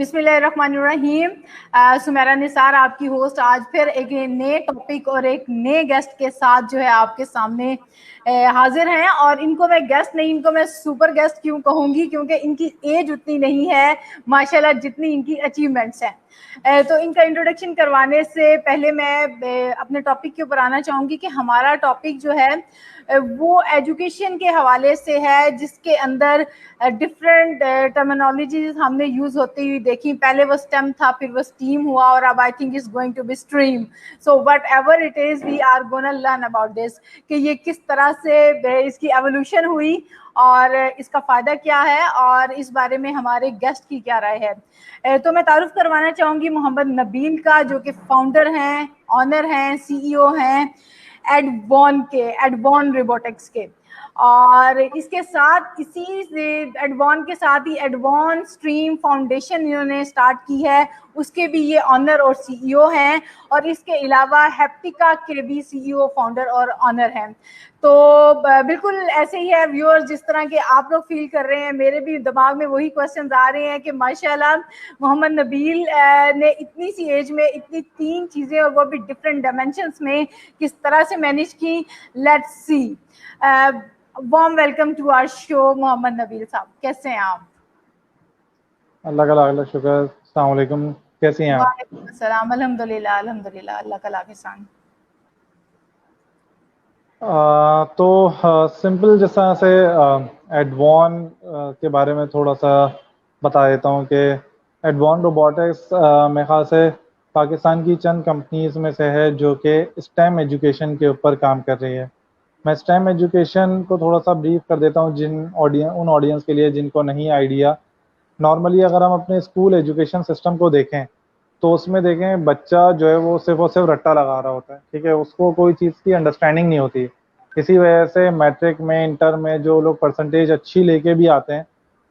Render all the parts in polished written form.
बिस्मिल्लाहिर्रहमानिर्रहीम। सुमेरा निसार आपकी होस्ट आज फिर एक नए टॉपिक और एक नए गेस्ट के साथ जो है आपके सामने हाजिर हैं। और इनको मैं गेस्ट नहीं, इनको मैं सुपर गेस्ट क्यों कहूँगी, क्योंकि इनकी एज उतनी नहीं है माशाल्लाह जितनी इनकी अचीवमेंट्स हैं। तो इनका इंट्रोडक्शन करवाने से पहले मैं अपने टॉपिक के ऊपर आना चाहूँगी कि हमारा टॉपिक जो है वो एजुकेशन के हवाले से है, जिसके अंदर डिफरेंट टर्मिनोलॉजीज हमने यूज होती हुई देखी। पहले वो स्टेम था, फिर वो स्टीम हुआ, और अब I think is going to be stream. So whatever it is, we are gonna learn about this कि ये किस तरह से इसकी एवोल्यूशन हुई और इसका फायदा क्या है और इस बारे में हमारे गेस्ट की क्या राय है। तो मैं तारुफ करवाना चाहूंगी मोहम्मद नबील का, जो कि फाउंडर हैं, ऑनर हैं, सीईओ हैं एडवॉन रोबोटिक्स के। और इसके साथ इसी से एडवॉन के साथ ही एडवॉन स्ट्रीम फाउंडेशन इन्होंने स्टार्ट की है, उसके भी ये ऑनर और सीईओ हैं। और इसके अलावा हैप्टिका के भी सीईओ, फाउंडर और ऑनर हैं। तो बिल्कुल ऐसे ही है व्यूअर्स, जिस तरह के आप लोग फील कर रहे हैं, मेरे भी दिमाग में वही क्वेश्चंस आ रहे हैं कि माशाल्लाह मोहम्मद नबील ने इतनी सी एज में इतनी 3 चीज़ें, और वो भी डिफरेंट डायमेंशंस में, किस तरह से मैनेज की। Let's see. Warm welcome to our show Mohammad Nabeel साहब, कैसे हैं आप? अल्लाह का लाख शुक्र। अस्सलाम वालेकुम, कैसी हैं आप? वालेकुम अस्सलाम, अल्हम्दुलिल्लाह अल्हम्दुलिल्लाह, अल्लाह का लाख एहसान। तो सिंपल जिस तरह से एडवॉन के बारे में थोड़ा सा बता देता हूँ कि एडवॉन रोबोटिक्स मेरे ख्याल से पाकिस्तान की चंद कंपनीज में से है जो कि स्टेम एजुकेशन के ऊपर काम कर रही है। मैं स्टेम एजुकेशन को थोड़ा सा ब्रीफ कर देता हूँ उन ऑडियंस के लिए जिनको नहीं आइडिया। नॉर्मली अगर हम अपने स्कूल एजुकेशन सिस्टम को देखें तो उसमें देखें बच्चा जो है वो सिर्फ और सिर्फ रट्टा लगा रहा होता है, ठीक है, उसको कोई चीज़ की अंडरस्टैंडिंग नहीं होती। इसी वजह से मैट्रिक में, इंटर में जो लोग परसेंटेज अच्छी लेके भी आते हैं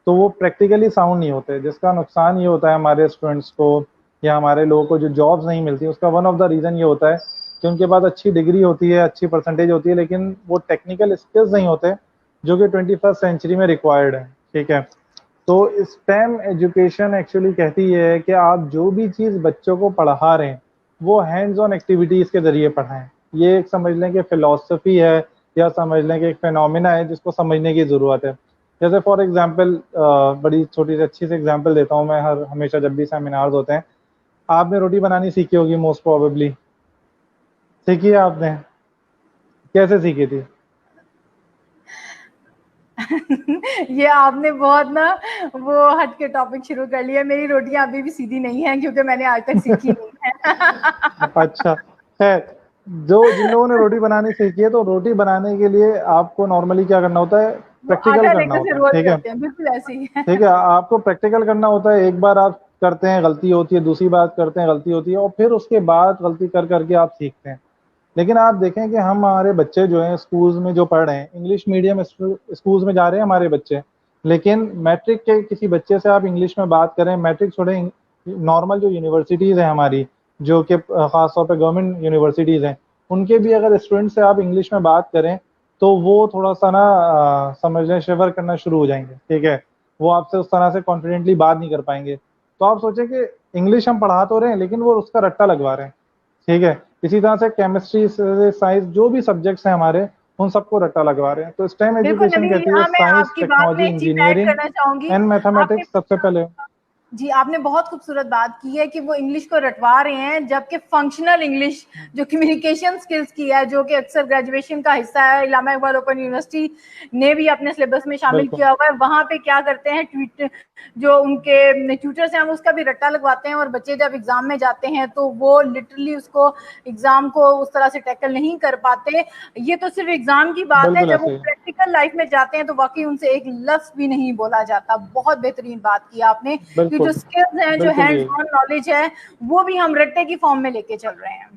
तो वो प्रैक्टिकली साउंड नहीं होते, जिसका नुकसान ये होता है हमारे स्टूडेंट्स को या हमारे लोगों को जो जॉब्स नहीं मिलती। उसका वन ऑफ द रीज़न ये होता है कि उनके पास अच्छी डिग्री होती है, अच्छी परसेंटेज होती है, लेकिन वो टेक्निकल स्किल्स नहीं होते जो कि 21st सेंचुरी में रिक्वायर्ड है। ठीक है, तो स्टेम एजुकेशन एक्चुअली कहती है कि आप जो भी चीज़ बच्चों को पढ़ा रहे हैं वो हैंड्स ऑन एक्टिविटीज़ के ज़रिए पढ़ाएं। ये एक समझ लें कि फ़िलॉसफी है या समझ लें कि एक फिनोमिना है जिसको समझने की ज़रूरत है। जैसे फॉर एग्जांपल बड़ी छोटी सी अच्छी सी एग्जांपल देता हूँ मैं, हमेशा जब भी सेमिनार्स होते हैं, आपने रोटी बनानी सीखी होगी मोस्ट प्रोबेबली, सीखी है आपने? कैसे सीखी थी? ये आपने बहुत ना वो हट के टॉपिक शुरू कर लिया। मेरी रोटियां अभी भी सीधी नहीं है क्योंकि मैंने आज तक सीखी नहीं है। अच्छा है। जिन लोगों ने रोटी बनानी सीखी है तो रोटी बनाने के लिए आपको नॉर्मली क्या करना होता है? वो प्रैक्टिकल आटा करना लेकर से होता है। रोल ठीक है, करते हैं, बिल्कुल ऐसे ही है। ठीक है, आपको प्रैक्टिकल करना होता है। एक बार आप करते हैं, गलती होती है, दूसरी बार करते हैं, गलती होती है, और फिर उसके बाद गलती कर करके आप सीखते हैं। लेकिन आप देखें कि हम हमारे बच्चे जो हैं स्कूल्स में जो पढ़ रहे हैं, इंग्लिश मीडियम स्कूल्स में जा रहे हैं हमारे बच्चे, लेकिन मैट्रिक के किसी बच्चे से आप इंग्लिश में बात करें, मैट्रिक छोड़े, नॉर्मल जो यूनिवर्सिटीज़ हैं हमारी, जो कि ख़ासतौर पे गवर्नमेंट यूनिवर्सिटीज़ हैं, उनके भी अगर स्टूडेंट से आप इंग्लिश में बात करें तो वो थोड़ा सा ना समझ लें शिवर करना शुरू हो जाएंगे। ठीक है, वो आपसे उस तरह से कॉन्फिडेंटली बात नहीं कर पाएंगे। तो आप सोचें कि इंग्लिश हम पढ़ा तो रहे हैं लेकिन वो उसका रट्टा लगवा रहे हैं। ठीक है, इसी तरह से केमिस्ट्री से साइंस जो भी सब्जेक्ट्स हैं हमारे, उन सबको रट्टा लगवा रहे हैं। तो स्टेम बिल्कुल एजुकेशन नबील, कहती है यहाँ मैं साइंस, आपकी बात में टेक्नोलॉजी, एक चीज ऐड इंजीनियरिंग करना चाहूंगी। एंड आपने मैथमेटिक्स सबसे पहले। जी, आपने बहुत खूबसूरत बात की है कि वो इंग्लिश को रटवा रहे हैं, जबकि फंक्शनल इंग्लिश जो कम्युनिकेशन स्किल्स की है, जो कि अक्सर ग्रेजुएशन का हिस्सा है, इलामा इकबाल ओपन यूनिवर्सिटी ने भी अपने सिलेबस में शामिल बिल्कुल किया हुआ है। वहां पे क्या करते हैं, जो उनके ट्यूटर्स हैं, उसका भी रट्टा लगवाते हैं, और बच्चे जब एग्जाम में जाते हैं तो वो लिटरली उसको एग्जाम को उस तरह से टैकल नहीं कर पाते। ये तो सिर्फ एग्जाम की बात है, बिल्कुल जब वो ऐसे ही। प्रैक्टिकल लाइफ में जाते हैं तो वाकई उनसे एक लफ्ज भी नहीं बोला जाता। बहुत बेहतरीन बात की आपने कि जो बिल्कुल स्किल्स हैं, जो बिल्कुल हैंड्स यही। ऑन नॉलेज है, वो भी हम रट्टे की फॉर्म में लेके चल रहे हैं।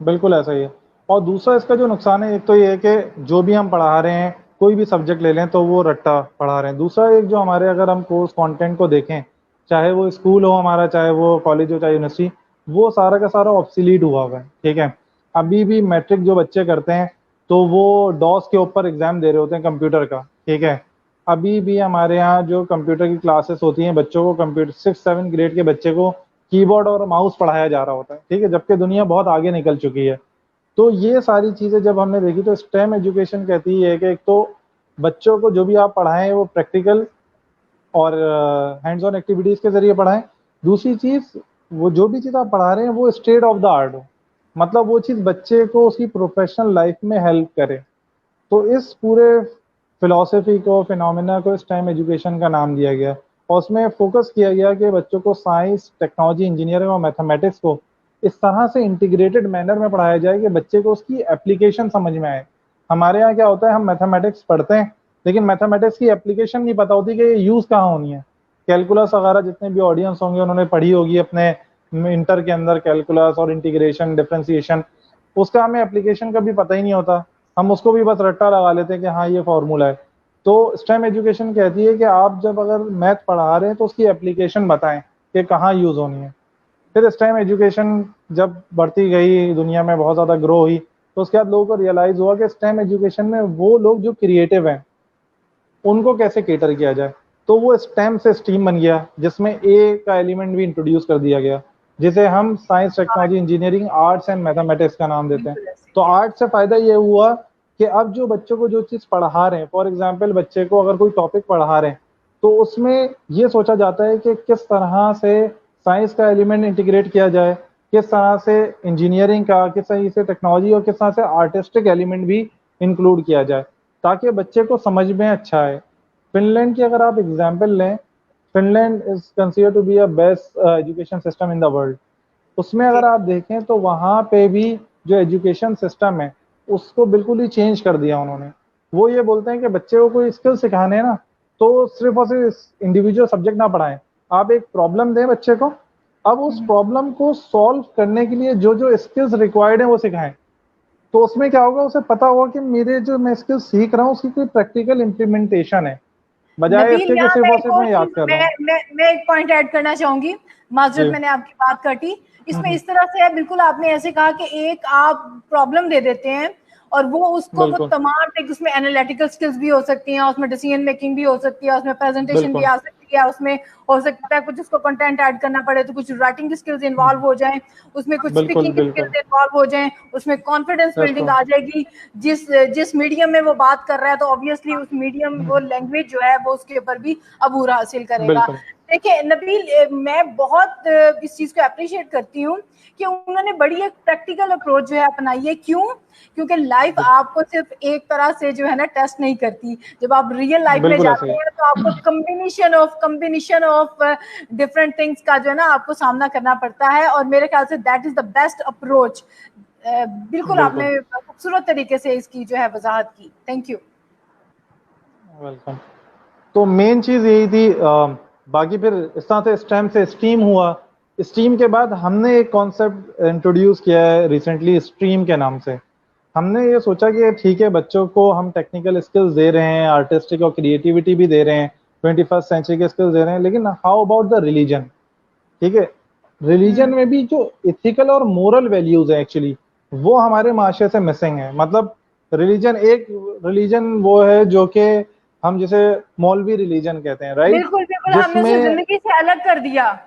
बिल्कुल ऐसा ही है। और दूसरा इसका जो नुकसान है, एक तो ये है कि जो भी हम पढ़ा रहे हैं, कोई भी सब्जेक्ट ले लें तो वो रट्टा पढ़ा रहे हैं। दूसरा एक जो हमारे, अगर हम कोर्स कंटेंट को देखें, चाहे वो स्कूल हो हमारा, चाहे वो कॉलेज हो, चाहे यूनिवर्सिटी, वो सारा का सारा ऑब्सोलीट हुआ हुआ है। ठीक है, अभी भी मैट्रिक जो बच्चे करते हैं तो वो डॉस के ऊपर एग्जाम दे रहे होते हैं कंप्यूटर का। ठीक है, अभी भी हमारे यहाँ जो कंप्यूटर की क्लासेस होती हैं, बच्चों को कंप्यूटर 6-7 ग्रेड के बच्चे को कीबोर्ड और माउस पढ़ाया जा रहा होता है, ठीक है, जबकि दुनिया बहुत आगे निकल चुकी है। तो ये सारी चीज़ें जब हमने देखी तो स्टेम एजुकेशन कहती है कि एक तो बच्चों को जो भी आप पढ़ाएं वो प्रैक्टिकल और हैंड्स ऑन एक्टिविटीज़ के ज़रिए पढ़ाएं। दूसरी चीज़, वो जो भी चीज़ आप पढ़ा रहे हैं वो स्टेट ऑफ द आर्ट हो, मतलब वो चीज़ बच्चे को उसकी प्रोफेशनल लाइफ में हेल्प करे। तो इस पूरे फिलॉसफी को, फिनोमेना को स्टेम एजुकेशन का नाम दिया गया और उसमें फोकस किया गया कि बच्चों को साइंस, टेक्नोलॉजी, इंजीनियरिंग और मैथमेटिक्स को इस तरह से इंटीग्रेटेड मैनर में पढ़ाया जाए कि बच्चे को उसकी एप्लीकेशन समझ में आए। हमारे यहाँ क्या होता है, हम मैथमेटिक्स पढ़ते हैं लेकिन मैथमेटिक्स की एप्लीकेशन नहीं पता होती कि ये यूज़ कहाँ होनी है। कैलकुलस वगैरह जितने भी ऑडियंस होंगे उन्होंने पढ़ी होगी अपने इंटर के अंदर, कैलकुलस और इंटीग्रेशन, डिफरेंशिएशन, उसका हमें एप्लीकेशन का भी पता ही नहीं होता। हम उसको भी बस रट्टा लगा लेते हैं कि हाँ ये फॉर्मूला है। तो स्टेम एजुकेशन कहती है कि आप जब अगर मैथ पढ़ा रहे हैं तो उसकी एप्लीकेशन बताएं कि कहाँ यूज़ होनी है। फिर स्टेम एजुकेशन जब बढ़ती गई, दुनिया में बहुत ज़्यादा ग्रो हुई, तो उसके बाद लोगों को रियलाइज़ हुआ कि स्टेम एजुकेशन में वो लोग जो क्रिएटिव हैं उनको कैसे केटर किया जाए। तो वो स्टेम से स्टीम बन गया, जिसमें ए का एलिमेंट भी इंट्रोड्यूस कर दिया गया, जिसे हम science, technology, engineering, arts and mathematics का नाम देते हैं। बिल्कुल ऐसे तो ही है। आर्ट से फायदा ये हुआ कि अब जो बच्चों को जो चीज़ पढ़ा रहे हैं, फॉर एग्जाम्पल बच्चे को अगर कोई टॉपिक पढ़ा रहे हैं तो उसमें ये सोचा जाता है कि किस तरह से साइंस का एलिमेंट इंटीग्रेट किया जाए, किस तरह से इंजीनियरिंग का, किस तरह से टेक्नोलॉजी और किस तरह से आर्टिस्टिक एलिमेंट भी इंक्लूड किया जाए ताकि बच्चे को समझ में अच्छा आए। फिनलैंड की अगर आप एग्जाम्पल लें, Finland is consider to be a best education system in the world. उसमें ओके। अगर आप देखें तो वहाँ पे भी जो एजुकेशन सिस्टम है उसको बिल्कुल ही चेंज कर दिया उन्होंने। वो ये बोलते हैं कि बच्चे को कोई स्किल सिखाने हैं ना, तो सिर्फ और सिर्फ इंडिविजुअल सब्जेक्ट ना पढ़ाएं, आप एक प्रॉब्लम दें बच्चे को, अब उस प्रॉब्लम को सॉल्व करने के लिए जो जो स्किल्स रिक्वायर्ड है वो सिखाएं। तो उसमें क्या होगा, उसे पता होगा कि मेरे जो मैं स्किल सीख रहा हूँ उसकी कोई प्रैक्टिकल इम्प्लीमेंटेशन है, बजाय नबील, इसके कि यहाँ सिर्फ मैं और एक सिर्फ और मैं याद चीज कर रहा हूँ। मैं एक पॉइंट ऐड करना चाहूंगी। माजरत, जी। मैंने आपकी बात काटी। इसमें हम्म, इस तरह से है, बिल्कुल आपने ऐसे कहा कि एक आप प्रॉब्लम दे देते हैं और वो बिल्कुल तमाम एक, उसमें एनालिटिकल स्किल्स भी हो सकती हैं, उसमें डिसीजन मेकिंग भी हो सकती है, उसमें प्रेजेंटेशन भी बिल्कुल। आ सकती है, उसमें हो सकता है कुछ उसको कंटेंट ऐड करना पड़े तो कुछ राइटिंग स्किल्स इन्वॉल्व हम्म, हो जाएं, उसमें कुछ बिल्कुल स्पीकिंग बिल्कुल। स्किल्स इन्वॉल्व हो जाएं, उसमें कॉन्फिडेंस दैट्स बिल्डिंग आ जाएगी। जिस जिस मीडियम में वो बात कर रहा है तो ऑब्वियसली उस मीडियम, वो लैंग्वेज जो है वो उसके ऊपर भी अबूर हासिल करेगा। बिल्कुल देखिए नबील, मैं बहुत इस चीज को अप्रिशिएट करती हूँ कि उन्होंने बड़ी एक प्रैक्टिकल अप्रोच जो है अपनाई है। क्यों? क्योंकि लाइफ आपको सिर्फ एक तरह से जो है ना टेस्ट नहीं करती। जब आप रियल लाइफ में बिल्कुल ऐसे जाते ही। हैं तो आपको कम्बिनेशन ऑफ डिफरेंट थिंग्स का जो है ना आपको सामना करना पड़ता है, और मेरे ख्याल say that is the best approach. बिल्कुल बिल्कुल। आपने खूबसूरत तरीके से इसकी जो है वजाहत की। Thank you. वेलकम। तो मेन चीज़ यही थी, बाकी फिर इस तरह से स्टेम से स्टीम हुआ। स्टीम के बाद हमने एक कॉन्सेप्ट इंट्रोड्यूस किया है रिसेंटली, स्ट्रीम के नाम से। हमने ये सोचा कि ठीक है, बच्चों को हम टेक्निकल स्किल्स दे रहे हैं, आर्टिस्टिक और क्रिएटिविटी भी दे रहे हैं, 21st सेंचुरी के स्किल्स दे रहे हैं, लेकिन हाउ अबाउट द रिलीजन। ठीक है, रिलीजन में भी जो इथिकल और मोरल वैल्यूज है एक्चुअली वो हमारे माशरे से मिसिंग है। मतलब रिलीजन वो है जो कि हम जिसे मौलवी रिलीजन कहते हैं, राइट, बिल्कुल बिल्कुल, हमने उसे जिसमें जिंदगी से अलग कर दिया।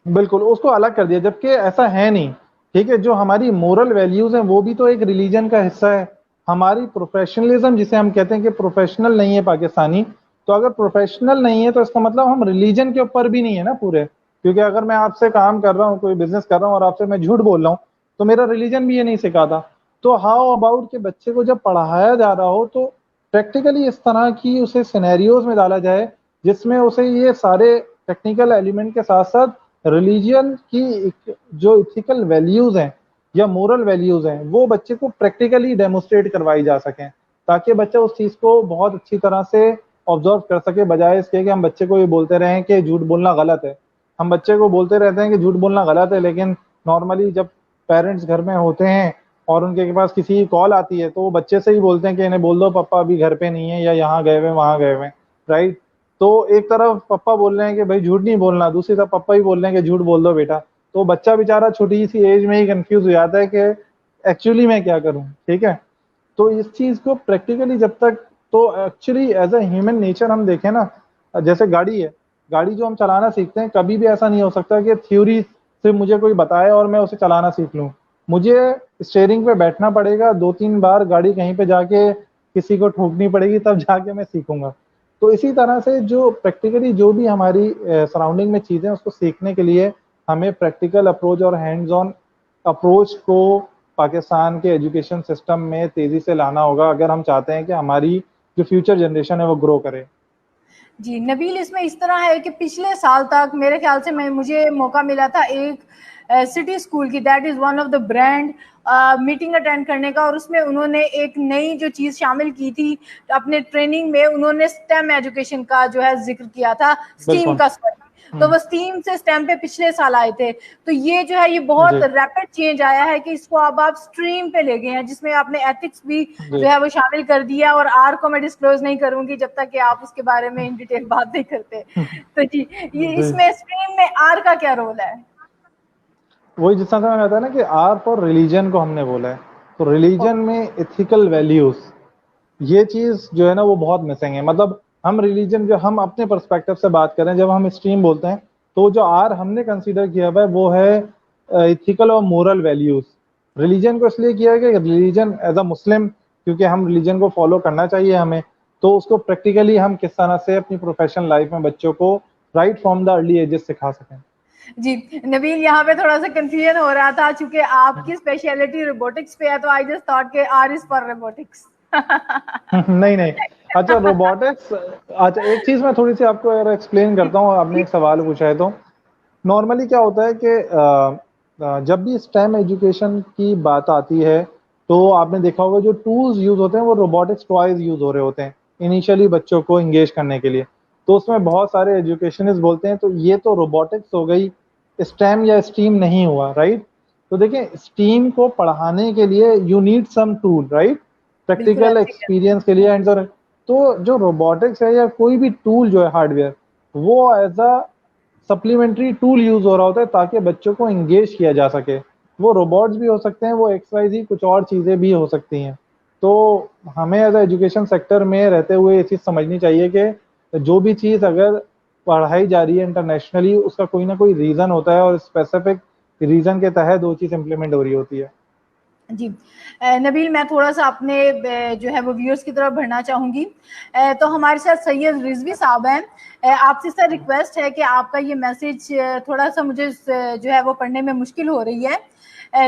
बिल्कुल उसको अलग कर दिया, जबकि ऐसा है नहीं। ठीक है, जो हमारी मोरल वैल्यूज हैं वो भी तो एक रिलीजन का हिस्सा है। हमारी प्रोफेशनलिज्म, जिसे हम कहते हैं कि प्रोफेशनल नहीं है पाकिस्तानी, तो अगर प्रोफेशनल नहीं है तो इसका मतलब हम रिलीजन के ऊपर भी नहीं है ना पूरे। क्योंकि अगर मैं आपसे काम कर रहा हूँ, कोई बिजनेस कर रहा हूँ और आपसे मैं झूठ बोल रहा हूँ, तो मेरा रिलीजन भी ये नहीं सिखाता। तो हाउ अबाउट के बच्चे को जब पढ़ाया जा रहा हो तो प्रैक्टिकली इस तरह की उसे सिनेरियोज में डाला जाए जिसमें उसे ये सारे टेक्निकल एलिमेंट के साथ साथ रिलीजियन की जो इथिकल वैल्यूज हैं या मोरल वैल्यूज हैं वो बच्चे को प्रैक्टिकली डेमोस्ट्रेट करवाई जा सकें, ताकि बच्चा उस चीज को बहुत अच्छी तरह से ऑब्जर्व कर सके, बजाय इसके कि हम बच्चे को ये बोलते रहें कि झूठ बोलना गलत है। हम बच्चे को बोलते रहते हैं कि झूठ बोलना गलत है, लेकिन नॉर्मली जब पेरेंट्स घर में होते हैं और उनके के पास किसी की कॉल आती है तो वो बच्चे से ही बोलते हैं कि इन्हें बोल दो पापा अभी घर पे नहीं है या यहाँ गए हुए वहां गए हुए, राइट। तो एक तरफ पापा बोल रहे हैं कि भाई झूठ नहीं बोलना, दूसरी तरफ पापा ही बोल रहे हैं कि झूठ बोल दो बेटा। तो बच्चा बेचारा छोटी सी एज में ही कंफ्यूज हो जाता है कि एक्चुअली मैं क्या करूं। ठीक है, तो इस चीज को प्रैक्टिकली जब तक तो actually as a human nature हम देखें ना, जैसे गाड़ी है, गाड़ी जो हम चलाना सीखते हैं, कभी भी ऐसा नहीं हो सकता कि थ्योरी से मुझे कोई बताए और मैं उसे चलाना सीख लूँ। मुझे स्टीयरिंग पे बैठना पड़ेगा, 2-3 बार गाड़ी कहीं पे जाके किसी को ठोकनी पड़ेगी, तब जाके मैं सीखूँगा। तो इसी तरह से जो प्रैक्टिकली जो भी हमारी सराउंडिंग में चीज़ें हैं, उसको सीखने के लिए हमें प्रैक्टिकल अप्रोच और हैंड्स ऑन अप्रोच को पाकिस्तान के एजुकेशन सिस्टम में तेज़ी से लाना होगा, अगर हम चाहते हैं कि हमारी जो फ्यूचर जनरेशन है वो ग्रो करे। जी, नबील, इसमें इस तरह है कि पिछले साल तक मेरे ख्याल से मुझे मौका मिला था एक सिटी स्कूल की, that is one of the brand, meeting attend करने का, और उसमें उन्होंने एक नई जो चीज़ शामिल की थी अपने ट्रेनिंग में, उन्होंने स्टेम एजुकेशन का जो है जिक्र किया था, स्टीम का सॉरी। तो वो स्टीम से स्टेम पे पिछले साल आए थे। तो ये जो है ये बहुत जी, रैपिड चेंज आया है कि इसको अब आप स्ट्रीम पे ले गए हैं, जिसमें आपने एथिक्स भी जी, जो है वो शामिल कर दिया, और आर को मैं डिस्क्लोज नहीं करूंगी जब तक कि आप उसके बारे में इन डिटेल बात नहीं करते। तो जी, ये जी। इसमें स्ट्रीम में आर का क्या रोल है? वही जिस तरह से मैंने बताया ना कि आर फॉर रिलीजन को हमने बोला है, तो रिलीजन में एथिकल वैल्यूज, ये चीज जो है ना वो बहुत मिसिंग है। मतलब हम रिलीजन, जो हम अपने पर्सपेक्टिव से बात करें, जब हम स्ट्रीम बोलते हैं, तो जो आर हमने कंसीडर किया हुआ है वो है एथिकल और मोरल वैल्यूज। रिलीजन को इसलिए किया है कि रिलीजन एज अ मुस्लिम, क्योंकि हम रिलीजन को फॉलो करना चाहिए हमें, तो उसको प्रैक्टिकली हम किस तरह से अपनी प्रोफेशनल लाइफ में बच्चों को right from the early ages सिखा सकें। जी, नबील, यहाँ पे थोड़ा सा कंफ्यूजन हो रहा था, चूंकि आपकी स्पेशलिटी रोबोटिक्स पे है, तो आई जस्ट थॉट के आर इज फॉर रोबोटिक्स। नहीं नहीं, अच्छा रोबोटिक्स, अच्छा एक चीज मैं थोड़ी सी आपको अगर एक्सप्लेन करता हूँ, आपने एक सवाल पूछा है तो नॉर्मली क्या होता है कि जब भी स्टेम एजुकेशन की बात आती है, तो आपने देखा होगा जो टूल्स यूज होते हैं वो रोबोटिक्स टॉयज यूज हो रहे होते हैं इनिशियली बच्चों को इंगेज करने के लिए। तो उसमें बहुत सारे एजुकेशनिस्ट बोलते हैं तो ये तो रोबोटिक्स हो गई, स्टेम या स्टीम नहीं हुआ, राइट। तो देखिए, स्टीम को पढ़ाने के लिए you need some tool, right, बिल्कुल प्रैक्टिकल ऐसे कहते हैं। एक्सपीरियंस के लिए एंड। तो जो रोबोटिक्स है या कोई भी टूल जो है हार्डवेयर, वो as a supplementary tool use हो रहा होता है ताकि बच्चों को एंगेज किया जा सके। वो रोबोट्स भी हो सकते हैं, वो XYZ कुछ और चीज़ें भी हो सकती हैं। तो हमें एज एजुकेशन सेक्टर में रहते हुए ये चीज़ समझनी चाहिए कि जो भी चीज़ अगर पढ़ाई जा रही है इंटरनेशनली, उसका कोई ना कोई रीज़न होता है और स्पेसिफिक रीज़न के तहत वो चीज़ इम्प्लीमेंट हो रही होती है। जी, नबील, मैं थोड़ा सा अपने जो है वो व्यूअर्स की तरफ बढ़ना चाहूंगी। तो हमारे साथ सैयद रिजवी साहब हैं। आपसे सर रिक्वेस्ट है कि आपका ये मैसेज थोड़ा सा मुझे जो है वो पढ़ने में मुश्किल हो रही है।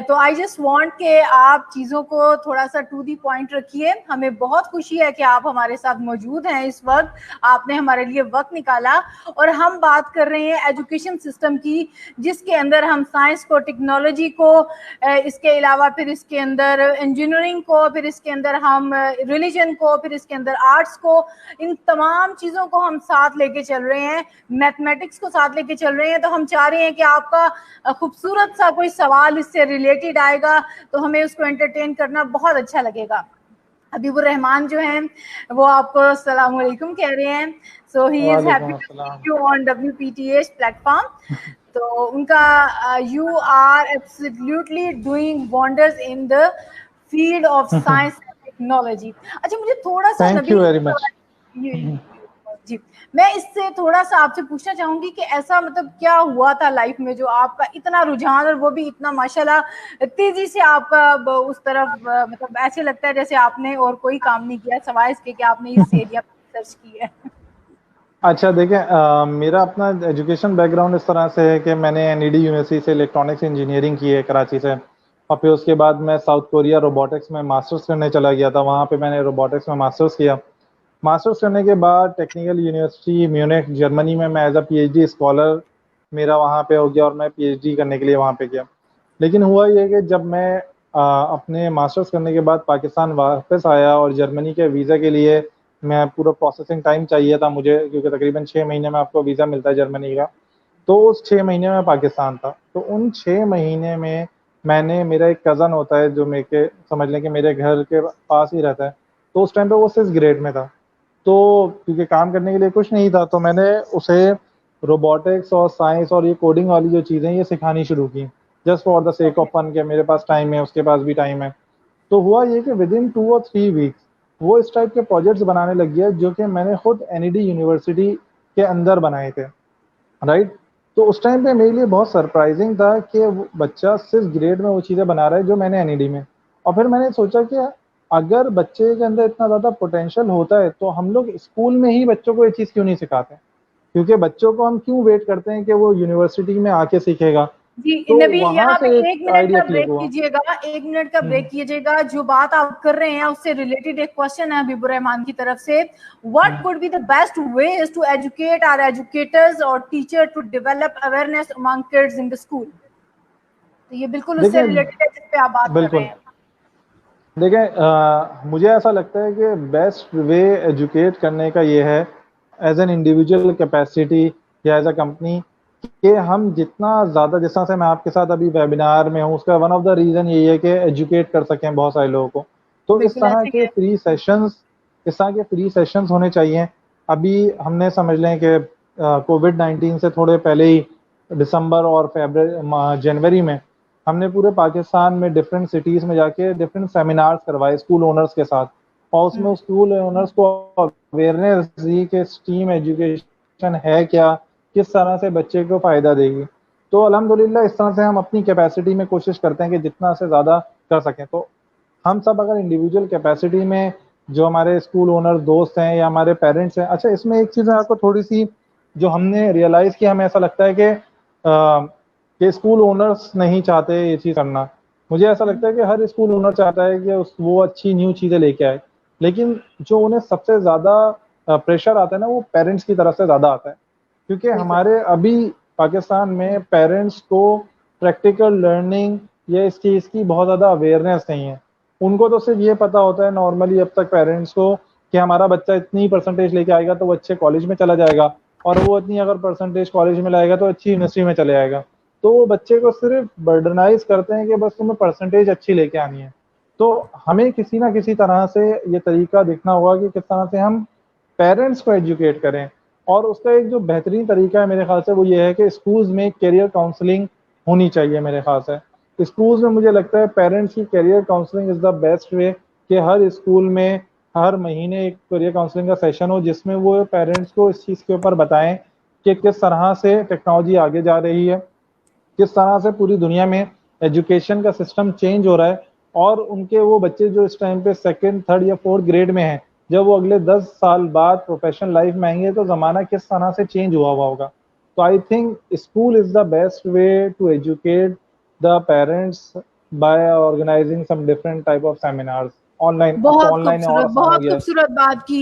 तो आई जस्ट वांट कि आप चीज़ों को थोड़ा सा टू दी पॉइंट रखिए। हमें बहुत खुशी है कि आप हमारे साथ मौजूद हैं इस वक्त, आपने हमारे लिए वक्त निकाला, और हम बात कर रहे हैं एजुकेशन सिस्टम की, जिसके अंदर हम साइंस को, टेक्नोलॉजी को, इसके अलावा फिर इसके अंदर इंजीनियरिंग को, फिर इसके अंदर हम रिलीजन को, फिर इसके अंदर आर्ट्स को, इन तमाम चीज़ों को हम साथ लेके चल रहे हैं, मैथमेटिक्स को साथ लेके चल रहे हैं। तो हम चाह रहे हैं कि आपका खूबसूरत सा कोई सवाल इससे रिलेटेड आएगा तो हमें उसको एंटरटेन करना बहुत अच्छा लगेगा। हबीबुर रहमान जो हैं वो आपको अस्सलाम वालेकुम कह रहे हैं। सो ही इज हैप्पी वालेकुम टू अस्सलाम। Meet you on WPTH platform. तो उनका you are absolutely doing wonders in the field of science and technology. अच्छा, मुझे थोड़ा सा thank you Nabeel very much. जी, मैं इससे थोड़ा सा आपसे पूछना चाहूंगी कि ऐसा मतलब क्या हुआ था लाइफ में जो आपका इतना रुझान, और वो भी इतना माशाल्लाह तेजी से आपका उस तरफ मतलब ऐसे लगता है जैसे आपने और कोई काम नहीं किया सवाए इसके कि आपने इस एरिया पर रिसर्च की है। अच्छा देखिए, मेरा अपना एजुकेशन बैकग्राउंड इस तरह से है कि मैंने NED यूनिवर्सिटी से इलेक्ट्रॉनिक्स इंजीनियरिंग की है कराची से, और फिर उसके बाद मैं साउथ कोरिया रोबोटिक्स में मास्टर्स करने चला गया था। वहाँ पे मैंने रोबोटिक्स में मास्टर्स किया। मास्टर्स करने के बाद टेक्निकल यूनिवर्सिटी म्यूनिख जर्मनी में मैं एज अ PhD स्कॉलर मेरा वहाँ पे हो गया, और मैं PhD करने के लिए वहाँ पे गया। लेकिन हुआ ये कि जब मैं अपने मास्टर्स करने के बाद पाकिस्तान वापस आया, और जर्मनी के वीज़ा के लिए मैं पूरा प्रोसेसिंग टाइम चाहिए था मुझे, क्योंकि तकरीबन 6 महीने में आपको वीज़ा मिलता है जर्मनी का। तो उस 6 महीने में पाकिस्तान था, तो उन 6 महीने में मैंने, मेरा एक कज़न होता है जो मेरे के समझ लें कि मेरे घर के पास ही रहता है, तो उस टाइम पे वो 6th ग्रेड में था। तो क्योंकि काम करने के लिए कुछ नहीं था, तो मैंने उसे रोबोटिक्स और साइंस और ये कोडिंग वाली जो चीज़ें ये सिखानी शुरू की, just for the sake of fun, के मेरे पास टाइम है, उसके पास भी टाइम है। तो हुआ ये कि विद इन 2 और 3 वीक्स वो इस टाइप के प्रोजेक्ट्स बनाने लग गया जो कि मैंने खुद एनईडी यूनिवर्सिटी के अंदर बनाए थे, राइट। तो उस टाइम पे मेरे लिए बहुत सरप्राइजिंग था कि वो बच्चा 6th ग्रेड में वो चीज़ें बना रहा है जो मैंने एनईडी में। और फिर मैंने सोचा कि अगर बच्चे के अंदर इतना ज़्यादा पोटेंशियल होता है तो हम लोग स्कूल में ही बच्चों को ये चीज़ क्यों नहीं सिखाते, क्योंकि बच्चों को हम क्यों वेट करते हैं कि वो यूनिवर्सिटी में आके सीखेगा। जी तो नबील, वहाँ यहाँ पे से एक 1 मिनट आइडिया का क्लिक ब्रेक हुआ। कीजिएगा, 1 मिनट का ब्रेक कीजिएगा। जो बात आप कर रहे हैं उससे रिलेटेड एक क्वेश्चन है हबीबुर रहमान की तरफ से। What could be the best ways to educate our educators और teacher to develop awareness among kids in the school? तो ये बिल्कुल उससे देखिए, रिलेटेड है जिस पे आप बात कर रहे बिल्कुल। हैं। देखिए, मुझे ऐसा लगता है कि बेस्ट वे एजुकेट करने का ये है, एज एन इंडिविजुअल कैपेसिटी या एज अ कंपनी, कि हम जितना ज़्यादा, जिस तरह से मैं आपके साथ अभी वेबिनार में हूँ, उसका वन ऑफ द रीज़न यही है कि एजुकेट कर सकें बहुत सारे लोगों को। तो बिल्कुल ऐसे ही है। इस तरह के फ्री सेशंस होने चाहिए। अभी हमने समझ लें कि कोविड-19 से थोड़े पहले ही दिसंबर और जनवरी में हमने पूरे पाकिस्तान में डिफरेंट सिटीज़ में जाके डिफरेंट सेमिनार्स करवाए स्कूल ओनर्स के साथ, और उसमें स्कूल ओनर्स को अवेयरनेस दी कि स्टीम एजुकेशन है क्या, किस तरह से बच्चे को फ़ायदा देगी। तो अल्हम्दुलिल्लाह इस तरह से हम अपनी कैपेसिटी में कोशिश करते हैं कि जितना से ज़्यादा कर सकें। तो हम सब अगर इंडिविजुअल कैपेसिटी में, जो हमारे स्कूल ओनर दोस्त हैं या हमारे पेरेंट्स हैं, अच्छा इसमें एक चीज़ है आपको थोड़ी-सी जो हमने रियलाइज़ किया, हमें ऐसा लगता है कि स्कूल ओनर्स नहीं चाहते ये चीज़ करना। मुझे ऐसा लगता है कि हर स्कूल ओनर चाहता है कि वो अच्छी न्यू चीज़ें लेके आए। लेकिन जो उन्हें सबसे ज़्यादा प्रेशर आता है ना, वो पेरेंट्स की तरफ से ज़्यादा आता है। क्योंकि हमारे अभी पाकिस्तान में पेरेंट्स को प्रैक्टिकल लर्निंग या इस चीज़ की बहुत ज़्यादा अवेयरनेस नहीं है। उनको तो सिर्फ ये पता होता है नॉर्मली अब तक पेरेंट्स को कि हमारा बच्चा इतनी परसेंटेज लेके आएगा तो वो अच्छे कॉलेज में चला जाएगा, और वो इतनी अगर परसेंटेज कॉलेज में लाएगा तो अच्छी यूनिवर्सिटी में चले जाएगा। तो वो बच्चे को सिर्फ बर्डनाइज करते हैं कि बस तुम्हें परसेंटेज अच्छी लेके आनी है। तो हमें किसी ना किसी तरह से ये तरीका देखना होगा कि किस तरह से हम पेरेंट्स को एजुकेट करें। और उसका एक जो बेहतरीन तरीका है मेरे ख्याल से वो ये है कि स्कूल्स में करियर काउंसलिंग होनी चाहिए मेरे ख्याल से। स्कूल्स में मुझे लगता है पेरेंट्स की career counselling is the best वे, कि हर स्कूल में हर महीने एक करियर काउंसलिंग का सेशन हो जिसमें वो पेरेंट्स को इस चीज़ के ऊपर बताएं कि किस तरह से टेक्नोलॉजी आगे जा रही है, किस तरह से पूरी दुनिया में एजुकेशन का सिस्टम चेंज हो रहा है, और उनके वो बच्चे जो इस टाइम पे 2nd, 3rd या 4th ग्रेड में हैं, जब वो अगले 10 साल बाद प्रोफेशनल लाइफ में आएंगे तो ज़माना किस तरह से चेंज हुआ हुआ होगा। तो I think school is the best way to educate the parents by organising some different type of seminars online. अब तो ऑनलाइन और आसान हो गया है।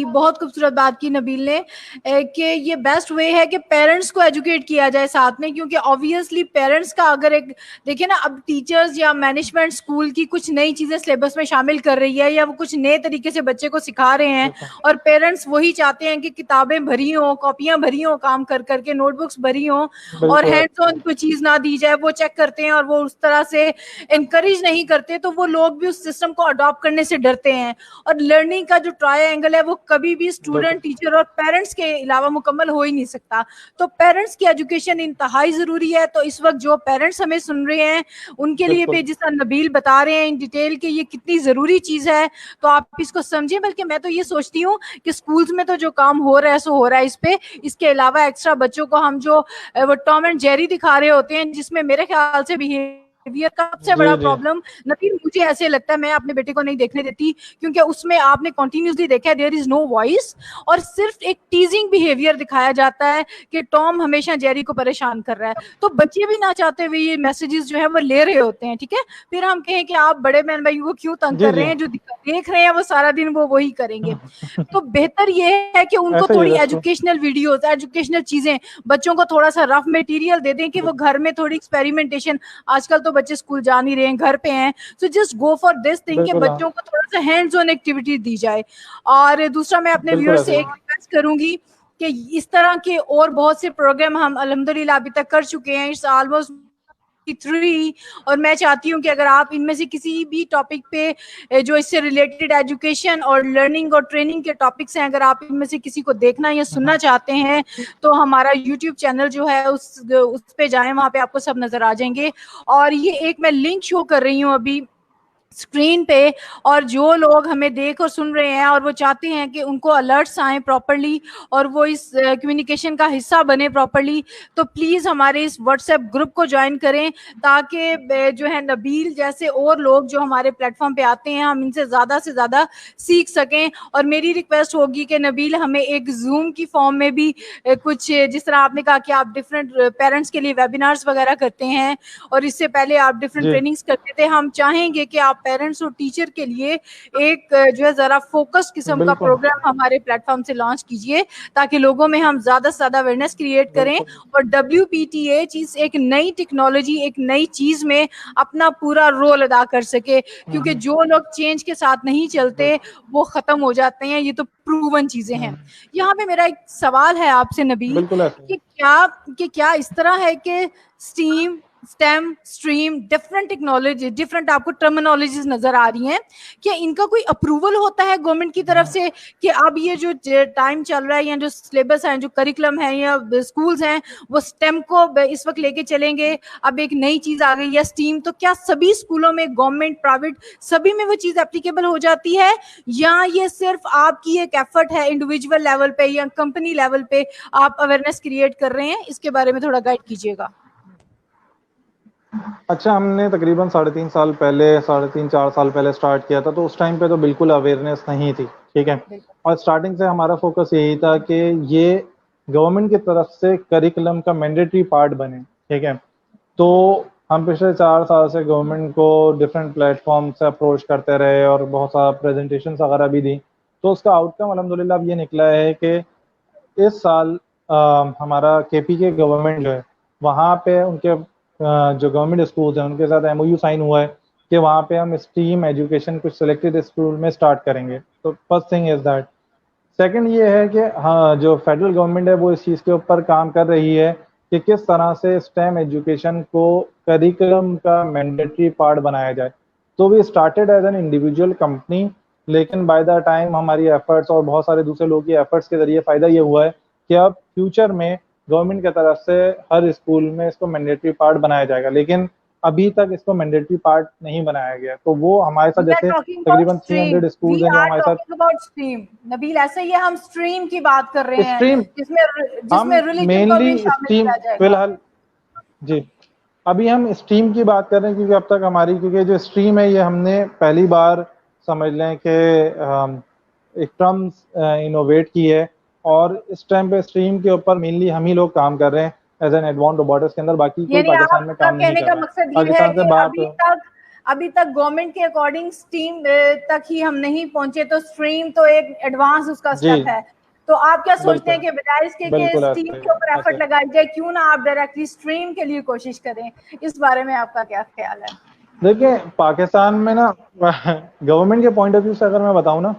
बहुत खूबसूरत बात की नबील ने, कि ये बेस्ट वे है कि पेरेंट्स को एजुकेट किया जाए साथ में, क्योंकि ऑब्वियसली पेरेंट्स का अगर एक देखिए ना, अब टीचर्स या मैनेजमेंट स्कूल की कुछ नई चीजें सिलेबस में शामिल कर रही है या वो कुछ नए तरीके से बच्चे को सिखा रहे हैं, और पेरेंट्स वही चाहते हैं कि किताबें भरी हों, कॉपियां भरी हों, काम कर करके नोटबुक्स भरी हों, और हैंड्स ऑन कोई चीज ना दी जाए, वो चेक करते हैं और वो उस तरह से इनकरेज नहीं करते, तो वो लोग भी उस सिस्टम को अडॉप्ट करने से डरते हैं। और लर्निंग का जो ट्रायंगल है वो कभी भी स्टूडेंट, टीचर और पेरेंट्स के अलावा मुकम्मल हो ही नहीं सकता। तो पेरेंट्स की एजुकेशन इंतहाई जरूरी है। तो इस वक्त जो पेरेंट्स हमें सुन रहे हैं उनके लिए भी, जिस तरह नबील बता रहे हैं इन डिटेल के, ये कितनी जरूरी चीज है, तो आप इसको समझें। बल्कि मैं तो ये सोचती हूँ कि स्कूल्स में तो जो काम हो रहा है सो हो रहा है, इस पे इसके अलावा एक्स्ट्रा बच्चों को हम जो वो टॉम एंड जेरी दिखा रहे होते हैं, जिसमें मेरे ख्याल से बिहेवियर का सबसे बड़ा प्रॉब्लम, नबील मुझे ऐसे लगता है, मैं अपने बेटे को नहीं देखने देती, क्योंकि उसमें आपने कंटिन्यूसली देखा है देयर इज नो वॉइस, और सिर्फ एक टीजिंग बिहेवियर दिखाया जाता है कि टॉम हमेशा जेरी को परेशान कर रहा है। तो बच्चे भी ना चाहते हुए ये मैसेजेस जो है वो ले रहे होते हैं, ठीक है। फिर हम कहें कि आप बड़े बहन भाई को क्यों तंग कर रहे हैं, जो देख रहे हैं वो सारा दिन वो वही करेंगे। तो बेहतर ये है कि उनको थोड़ी एजुकेशनल वीडियोस, एजुकेशनल चीजें, बच्चों को थोड़ा सा रफ मटेरियल दे दें कि वो घर में थोड़ी एक्सपेरिमेंटेशन, आजकल तो बच्चे स्कूल जा नहीं रहे हैं, घर पे हैं, so just go for this thing कि बच्चों को थोड़ा सा हैंड्स ऑन एक्टिविटी दी जाए। और दूसरा, मैं अपने व्यूअर्स से एक रिक्वेस्ट करूंगी कि इस तरह के और बहुत से प्रोग्राम हम अल्हम्दुलिल्लाह अभी तक कर चुके हैं, इट्स ऑलमोस्ट 3, और मैं चाहती हूँ कि अगर आप इनमें से किसी भी टॉपिक पे जो इससे रिलेटेड एजुकेशन और लर्निंग और ट्रेनिंग के टॉपिक्स हैं, अगर आप इनमें से किसी को देखना या सुनना चाहते हैं तो हमारा यूट्यूब चैनल जो है उस पे जाएं, वहां पे आपको सब नजर आ जाएंगे। और ये एक मैं लिंक शो कर रही हूँ अभी स्क्रीन पे, और जो लोग हमें देख और सुन रहे हैं और वो चाहते हैं कि उनको अलर्ट्स आए प्रॉपरली और वो इस कम्युनिकेशन का हिस्सा बने प्रॉपरली, तो प्लीज हमारे इस व्हाट्सएप ग्रुप को ज्वाइन करें, ताकि जो है नबील जैसे और लोग जो हमारे प्लेटफॉर्म पे आते हैं हम इनसे ज्यादा से ज्यादा सीख सकें। और मेरी रिक्वेस्ट होगी कि नबील हमें एक जूम की फॉर्म में भी कुछ, जिस तरह आपने कहा कि आप डिफरेंट पेरेंट्स के लिए वेबिनार्स वगैरह करते हैं और इससे पहले आप डिफरेंट जी ट्रेनिंग्स करते थे, हम चाहेंगे कि आप पेरेंट्स और टीचर के लिए एक जो है जरा फोकस किस्म का बिल्कुल प्रोग्राम हमारे प्लेटफॉर्म से लॉन्च कीजिए, ताकि लोगों में हम ज्यादा से ज्यादा अवेयरनेस क्रिएट करें बिल्कुल और WPTA चीज एक नई टेक्नोलॉजी, एक नई चीज में अपना पूरा रोल अदा कर सके, क्योंकि जो लोग चेंज के साथ नहीं चलते वो खत्म हो जाते हैं, ये तो प्रूवन चीजें हैं। यहाँ पे मेरा एक सवाल है आपसे नबील, बिल्कुल ऐसे ही। कि क्या इस तरह है कि steam, stem, stream, different technology, different आपको टर्मिनोलॉजीज नजर आ रही हैं, क्या इनका कोई अप्रूवल होता है गवर्नमेंट की तरफ से कि अब ये जो टाइम चल रहा है या जो सिलेबस है, जो करिकुलम है या स्कूल्स हैं, वो स्टेम को इस वक्त लेके चलेंगे, अब एक नई चीज आ गई है स्टीम, तो क्या सभी स्कूलों में, गवर्नमेंट, प्राइवेट, सभी में वो चीज एप्लीकेबल हो जाती है, या ये सिर्फ आपकी एक एफर्ट है इंडिविजुअल लेवल पे या कंपनी लेवल पे आप अवेयरनेस क्रिएट कर रहे हैं? इसके बारे में थोड़ा गाइड कीजिएगा। अच्छा, हमने तकरीबन 3.5 साल पहले, 3.5-4 साल पहले स्टार्ट किया था, तो उस टाइम पे तो बिल्कुल अवेयरनेस नहीं थी, ठीक है। और स्टार्टिंग से हमारा फोकस यही था कि ये गवर्नमेंट की तरफ से करिकुलम का मैंडेटरी पार्ट बने, ठीक है। तो हम पिछले 4 साल से गवर्नमेंट को डिफरेंट प्लेटफॉर्म से अप्रोच करते रहे और बहुत सारा प्रेजेंटेशन वगैरह भी दी, तो उसका आउटकम अल्हम्दुलिल्लाह अब ये निकला है कि इस साल हमारा KP के गवर्नमेंट जो है, वहाँ पे उनके जो गवर्नमेंट स्कूल्स हैं उनके साथ MOU साइन हुआ है कि वहाँ पे हम स्टीम एजुकेशन कुछ सिलेक्टेड स्कूल में स्टार्ट करेंगे। तो first thing is that. Second ये है कि हाँ, जो फेडरल गवर्नमेंट है वो इस चीज़ के ऊपर काम कर रही है कि किस तरह से स्टेम एजुकेशन को करिकुलम का मैंडेटरी पार्ट बनाया जाए। तो we started as an individual company, लेकिन बाय द टाइम हमारी एफर्ट्स और बहुत सारे दूसरे लोगों की एफर्ट्स के जरिए फ़ायदा ये हुआ है कि अब फ्यूचर में गवर्नमेंट की तरफ से हर स्कूल में इसको मैंडेटरी पार्ट बनाया जाएगा, लेकिन अभी तक इसको मैंडेटरी पार्ट नहीं बनाया गया। तो वो हमारे साथ We are जैसे talking about तकरीबन stream. 300 स्कूल्स We हैं जो are हमारे साथ talking about stream. नबील, ऐसे ही है, हम स्ट्रीम की बात कर रहे हैं, स्ट्रीम, जिसमें हम जिसमें रिलीजन को भी मेनली शामिल स्ट्रीम किया जाएगा। फिलहाल, जी अभी हम स्ट्रीम की बात कर रहे हैं क्योंकि अब तक हमारी, क्योंकि जो स्ट्रीम है ये हमने पहली बार समझ लें कि एक टर्म्स इनोवेट की है, और इस टाइम पे स्ट्रीम के ऊपर मेनली हम ही लोग काम कर रहे हैं एज एन एडवांस रोबोटिक्स के अंदर, बाकी कोई यानी पाकिस्तान में आपका काम नहीं कहने कर का रहा है। मकसद ये है पाकिस्तान से कि बात, अभी तक गवर्नमेंट के अकॉर्डिंग स्ट्रीम तक ही हम नहीं पहुंचे, तो स्ट्रीम तो एक एडवांस उसका जी स्टेप है। तो आप क्या सोचते हैं बिल्कुल कि बजाय इसके कि बिल्कुल स्ट्रीम ऐसे के ऊपर ऐसे। एफर्ट लगाई जाए, क्यों ना आप डायरेक्टली स्ट्रीम के लिए कोशिश करें? इस बारे में आपका क्या ख्याल है? देखिए पाकिस्तान में ना गवर्नमेंट के पॉइंट ऑफ व्यू से अगर मैं बताऊं ना,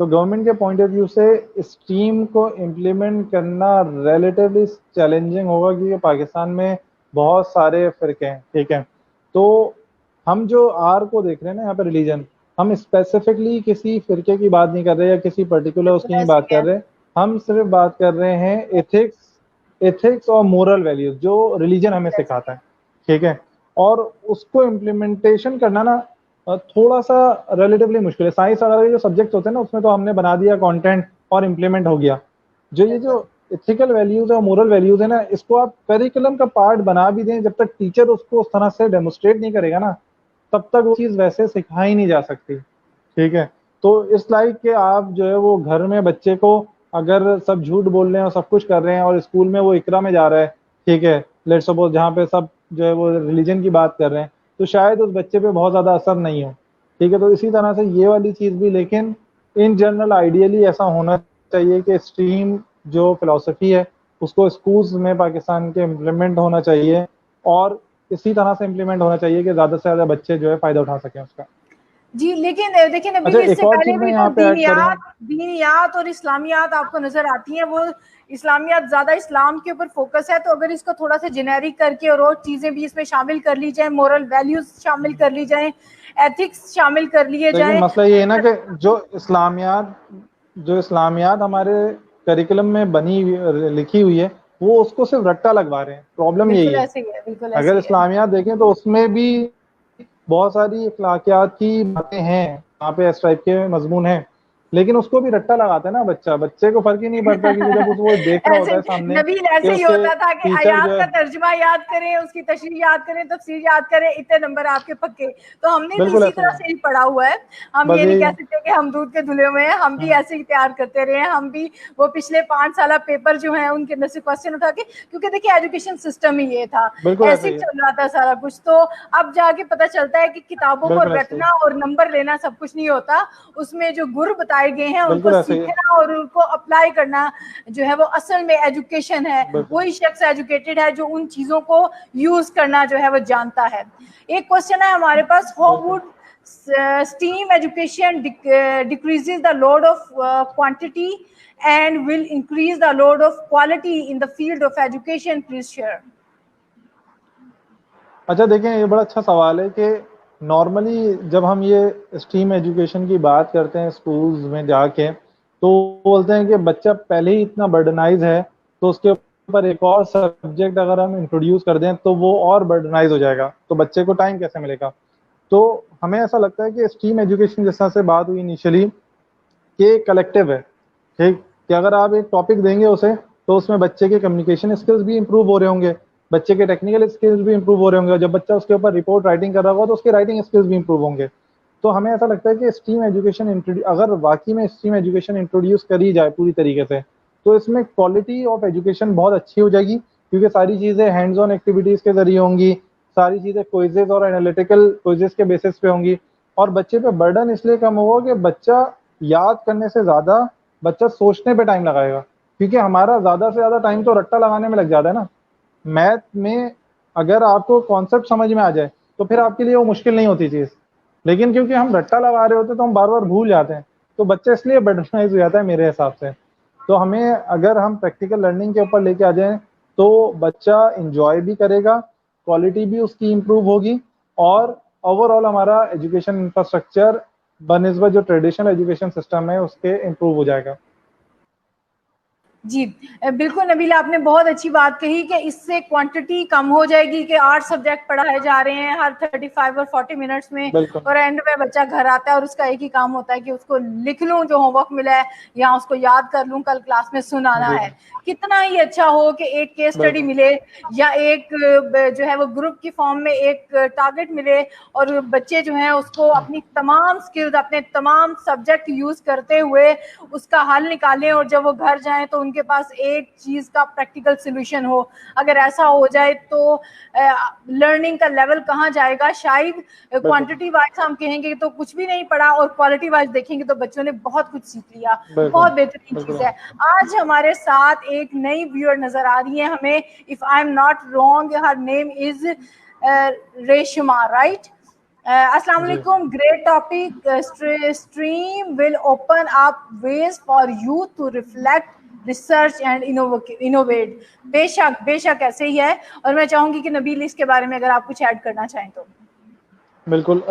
तो गवर्नमेंट के पॉइंट ऑफ व्यू से स्कीम को इम्प्लीमेंट करना रिलेटिवली चैलेंजिंग होगा, क्योंकि पाकिस्तान में बहुत सारे फिरके हैं, ठीक है। तो हम जो आर को देख रहे हैं ना यहाँ पे रिलीजन, हम स्पेसिफिकली किसी फिरके की बात नहीं कर रहे या किसी पर्टिकुलर उसकी नहीं बात कर रहे, हम सिर्फ बात कर रहे हैं एथिक्स और मोरल वैल्यूज जो रिलीजन हमें सिखाता है, ठीक है। और उसको इम्प्लीमेंटेशन करना ना थोड़ा सा रिलेटिवली मुश्किल है। साइंस वगैरह के जो सब्जेक्ट होते हैं ना उसमें तो हमने बना दिया कंटेंट और इम्प्लीमेंट हो गया। ये जो एथिकल वैल्यूज है और मोरल वैल्यूज है ना, इसको आप करिकुलम का पार्ट बना भी दें, जब तक टीचर उसको उस तरह से डेमोस्ट्रेट नहीं करेगा ना, तब तक वो चीज़ वैसे सिखाई नहीं जा सकती, ठीक है। तो इस लाइक के आप जो है वो घर में बच्चे को अगर सब झूठ बोल रहे हैं और सब कुछ कर रहे हैं और स्कूल में वो इकरा में जा रहा है, ठीक है, लेट्स सपोज जहाँ पे सब जो है वो रिलीजन की बात कर रहे हैं, तो शायद उस बच्चे पे बहुत ज़्यादा असर नहीं हो, ठीक है। तो इसी तरह से ये वाली चीज़ भी, लेकिन इन जनरल आइडियली ऐसा होना चाहिए कि स्ट्रीम जो फिलॉसफी है उसको स्कूल्स में पाकिस्तान के इम्प्लीमेंट होना चाहिए, और इसी तरह से इम्प्लीमेंट होना चाहिए कि ज़्यादा से ज़्यादा बच्चे जो है फ़ायदा उठा सकें उसका। जी, लेकिन देखिए नबी, अच्छा, एक इससे और पहले चीज़ मैं भी तो यहाँ पे ऐड करूँ, दीनियात और इस्लामियात आपको नजर आती हैं। वो इस्लामियात ज्यादा इस्लाम के ऊपर फोकस है, तो अगर इसको थोड़ा सा जेनेरिक करके और चीजें भी इसमें शामिल कर ली जाए, मोरल वैल्यूज शामिल कर ली जाए, एथिक्स शामिल कर लिए लेकिन जाए। मसला ये है ना कि जो इस्लामियात हमारे करिकुलम में बनी लिखी हुई है, वो उसको सिर्फ रट्टा लगवा रहे हैं। प्रॉब्लम यही बिल्कुल है। ऐसे ही है, बिल्कुल अगर ऐसे ही है। इस्लामियात देखें तो उसमें भी बहुत सारी अखलाकियात की बातें हैं, वहाँ पे इस टाइप के मजमून हैं, लेकिन उसको भी रट्टा लगाता है ना बच्चा। बच्चे को फर्क ही नहीं पड़ता, क्योंकि जब वो देख रहा ऐसे होता है सामने नबील कि ऐसे ही उसके होता था कि टीचर आयात जो का है, तर्जुमा याद करें, उसकी तशरीह याद करें, तफसीर याद करें, इतने नंबर आपके पक्के। तो हमने भी बिल्कुल इसी ऐसे ही तरह है। से ही पढ़ा हुआ है। हम बस ये नहीं यही कह है। सकते कि हम दूध के धुले हुए हैं, हम भी हम्म, ऐसे ही तैयार करते रहे हैं। हम भी वो पिछले 5 साल पेपर जो है उनके अंदर से क्वेश्चन उठा के, क्योंकि देखिए एजुकेशन सिस्टम ही ये था, बिल्कुल ऐसे ऐसे ही ही है। चल रहा था सारा कुछ। तो अब जाके पता चलता है कि किताबों को बिल्कुल ऐसे ही रटना है। और नंबर लेना सब कुछ नहीं होता, उसमें जो गुर बताए गए हैं उनको बिल्कुल ऐसे ही है। सीखना और उनको अप्लाई करना जो है वो असल में एजुकेशन है। बिल्कुल। वही शख्स एजुकेटेड है जो उन चीजों को यूज करना जो है वो जानता है। एक क्वेश्चन है हमारे पास, हाउ बिल्कुल। Would STEAM education decreases the load of quantity and will increase the load of quality in the field of education? Please share. अच्छा देखें, ये बड़ा अच्छा सवाल है कि नॉर्मली जब हम ये स्ट्रीम एजुकेशन की बात करते हैं स्कूल्स में जाके, तो बोलते हैं कि बच्चा पहले ही इतना बर्डनाइज है, तो उसके ऊपर एक और सब्जेक्ट अगर हम इंट्रोड्यूस कर दें तो वो और बर्डनाइज हो जाएगा, तो बच्चे को टाइम कैसे मिलेगा। तो हमें ऐसा लगता है कि स्ट्रीम एजुकेशन जिस तरह से बात हुई इनिशियली, कि कलेक्टिव है, ठीक, कि अगर आप एक टॉपिक देंगे उसे, तो उसमें बच्चे के कम्युनिकेशन स्किल्स भी इंप्रूव हो रहे होंगे, बच्चे के टेक्निकल स्किल्स भी इंप्रूव हो रहे होंगे, और जब बच्चा उसके ऊपर रिपोर्ट राइटिंग कर रहा होगा तो उसके राइटिंग स्किल्स भी इंप्रूव होंगे। तो हमें ऐसा लगता है कि स्ट्रीम एजुकेशन अगर वाकई में स्ट्रीम एजुकेशन इंट्रोड्यूस करी जाए पूरी तरीके से, तो इसमें क्वालिटी ऑफ एजुकेशन बहुत अच्छी हो जाएगी, क्योंकि सारी चीज़ें हैंड्स ऑन एक्टिविटीज़ के जरिए होंगी, सारी चीज़ें क्विजेज और एनालिटिकल क्विजेज के बेसिस पे होंगी, और बच्चे पे बर्डन इसलिए कम होगा कि बच्चा याद करने से ज़्यादा बच्चा सोचने पे टाइम लगाएगा, क्योंकि हमारा ज़्यादा से ज़्यादा टाइम तो रट्टा लगाने में लग जाता है ना। मैथ में अगर आपको कॉन्सेप्ट समझ में आ जाए तो फिर आपके लिए वो मुश्किल नहीं होती चीज़, लेकिन क्योंकि हम रट्टा लगा रहे होते हैं तो हम बार बार भूल जाते हैं, तो बच्चा इसलिए बर्डनाइज हो जाता है मेरे हिसाब से। तो हमें अगर हम प्रैक्टिकल लर्निंग के ऊपर लेके आ जाएं तो बच्चा इंजॉय भी करेगा, क्वालिटी भी उसकी इम्प्रूव होगी, और ओवरऑल हमारा एजुकेशन इंफ्रास्ट्रक्चर बनिस्बत जो ट्रेडिशनल एजुकेशन सिस्टम है उसके इम्प्रूव हो जाएगा। जी, बिल्कुल नबील, आपने बहुत अच्छी बात कही कि इससे क्वांटिटी कम हो जाएगी कि 8 सब्जेक्ट पढ़ाए जा रहे हैं हर 35 और 40 मिनट्स में, बिल्कुल। और एंड में बच्चा घर आता है और उसका एक ही काम होता है कि उसको लिख लूं जो होमवर्क मिला है, या उसको याद कर लूं कल क्लास में सुनाना जी। है। कितना ही अच्छा हो कि एक केस स्टडी बिल्कुल। मिले, या एक जो है वो ग्रुप की फॉर्म में एक टारगेट मिले, और बच्चे जो हैं उसको अपनी तमाम स्किल्स, अपने तमाम सब्जेक्ट यूज करते हुए उसका हल निकालें, और जब वो घर जाएं तो उनके पास एक चीज का प्रैक्टिकल सोल्यूशन हो। अगर ऐसा हो जाए तो लर्निंग का लेवल कहाँ जाएगा। शायद बिल्कुल। क्वांटिटी वाइज हम कहेंगे तो कुछ भी नहीं पढ़ा, और क्वालिटी वाइज देखेंगे तो बच्चों ने बहुत कुछ सीख लिया। बिल्कुल। बहुत बेहतरीन चीज बिल्कुल। है। आज हमारे साथ एक नई व्यूअर नजर आ रही है हमें, if I am not wrong, her name is Reshma, right? अस्सलाम जी। वालेकुम, great topic. Stream will open up ways for youth to reflect, research and innovate. बेशक बेशक ऐसे ही है, और मैं चाहूंगी कि नबील इसके बारे में अगर आप कुछ ऐड करना चाहें तो। बिल्कुल।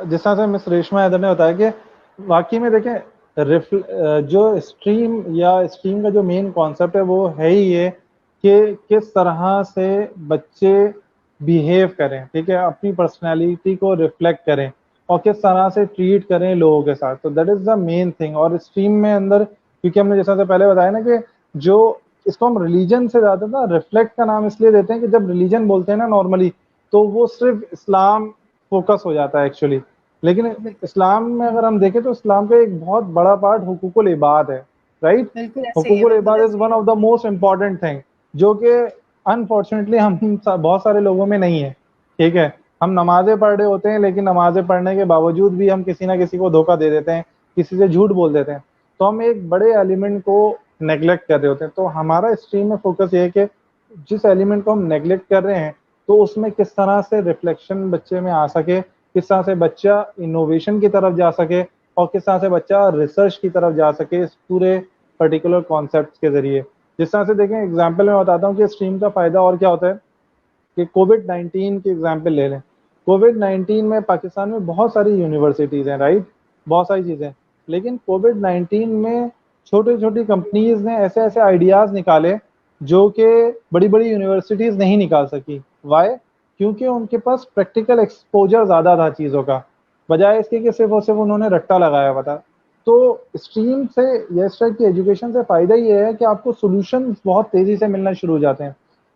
जिस तरह से मिस रेशमा हैदर ने बताया कि वाकई में देखें, जो स्ट्रीम या स्ट्रीम का जो मेन कॉन्सेप्ट है वो है ही ये कि किस तरह से बच्चे बिहेव करें, ठीक है, अपनी पर्सनैलिटी को रिफ्लेक्ट करें, और किस तरह से ट्रीट करें लोगों के साथ। तो that is the main thing. और स्ट्रीम में अंदर, क्योंकि हमने जैसा से पहले बताया ना कि जो इसको हम रिलीजन से ज़्यादा ना रिफ्लेक्ट का नाम इसलिए देते हैं कि जब रिलीजन बोलते हैं ना नॉर्मली, तो वो सिर्फ इस्लाम फोकस हो जाता है एक्चुअली। लेकिन इस्लाम में अगर हम देखें तो इस्लाम का एक बहुत बड़ा पार्ट हुकूकुल इबाद है, राइट। बिल्कुल ऐसे ही है, हुकूकुल बिल्कुल इबाद इज ऐसे ही one of the most important thing, जो कि अनफॉर्चुनेटली हम बहुत सारे लोगों में नहीं है, ठीक है। हम नमाजें पढ़ रहे होते हैं, लेकिन नमाजें पढ़ने के बावजूद भी हम किसी ना किसी को धोखा दे देते हैं, किसी से झूठ बोल देते हैं, तो हम एक बड़े एलिमेंट को नेग्लेक्ट कर रहे होते हैं। तो हमारा स्ट्रीम में फोकस ये है कि जिस एलिमेंट को हम नेग्लेक्ट कर रहे हैं, तो उसमें किस तरह से रिफ्लेक्शन बच्चे में आ सके, किस तरह से बच्चा इनोवेशन की तरफ जा सके, और किस तरह से बच्चा रिसर्च की तरफ जा सके इस पूरे पर्टिकुलर कॉन्सेप्ट के जरिए। जिस तरह से देखें, एग्जाम्पल मैं बताता हूँ कि स्ट्रीम का फायदा और क्या होता है, कि कोविड-19 की एग्जाम्पल ले लें। कोविड-19 में पाकिस्तान में बहुत सारी यूनिवर्सिटीज़ हैं, राइट, बहुत सारी चीज़ें, लेकिन कोविड-19 में छोटी छोटी कंपनीज ने ऐसे ऐसे आइडियाज़ निकाले जो कि बड़ी बड़ी यूनिवर्सिटीज़ नहीं निकाल सकी। वाई? क्योंकि उनके पास प्रैक्टिकल एक्सपोजर ज़्यादा था चीज़ों का, बजाय इसके कि सिर्फ और सिर्फ उन्होंने रट्टा लगाया हुआ था। तो स्ट्रीम से या इस टाइप की एजुकेशन से फ़ायदा ये है कि आपको सॉल्यूशंस बहुत तेज़ी से मिलना शुरू हो जाते हैं।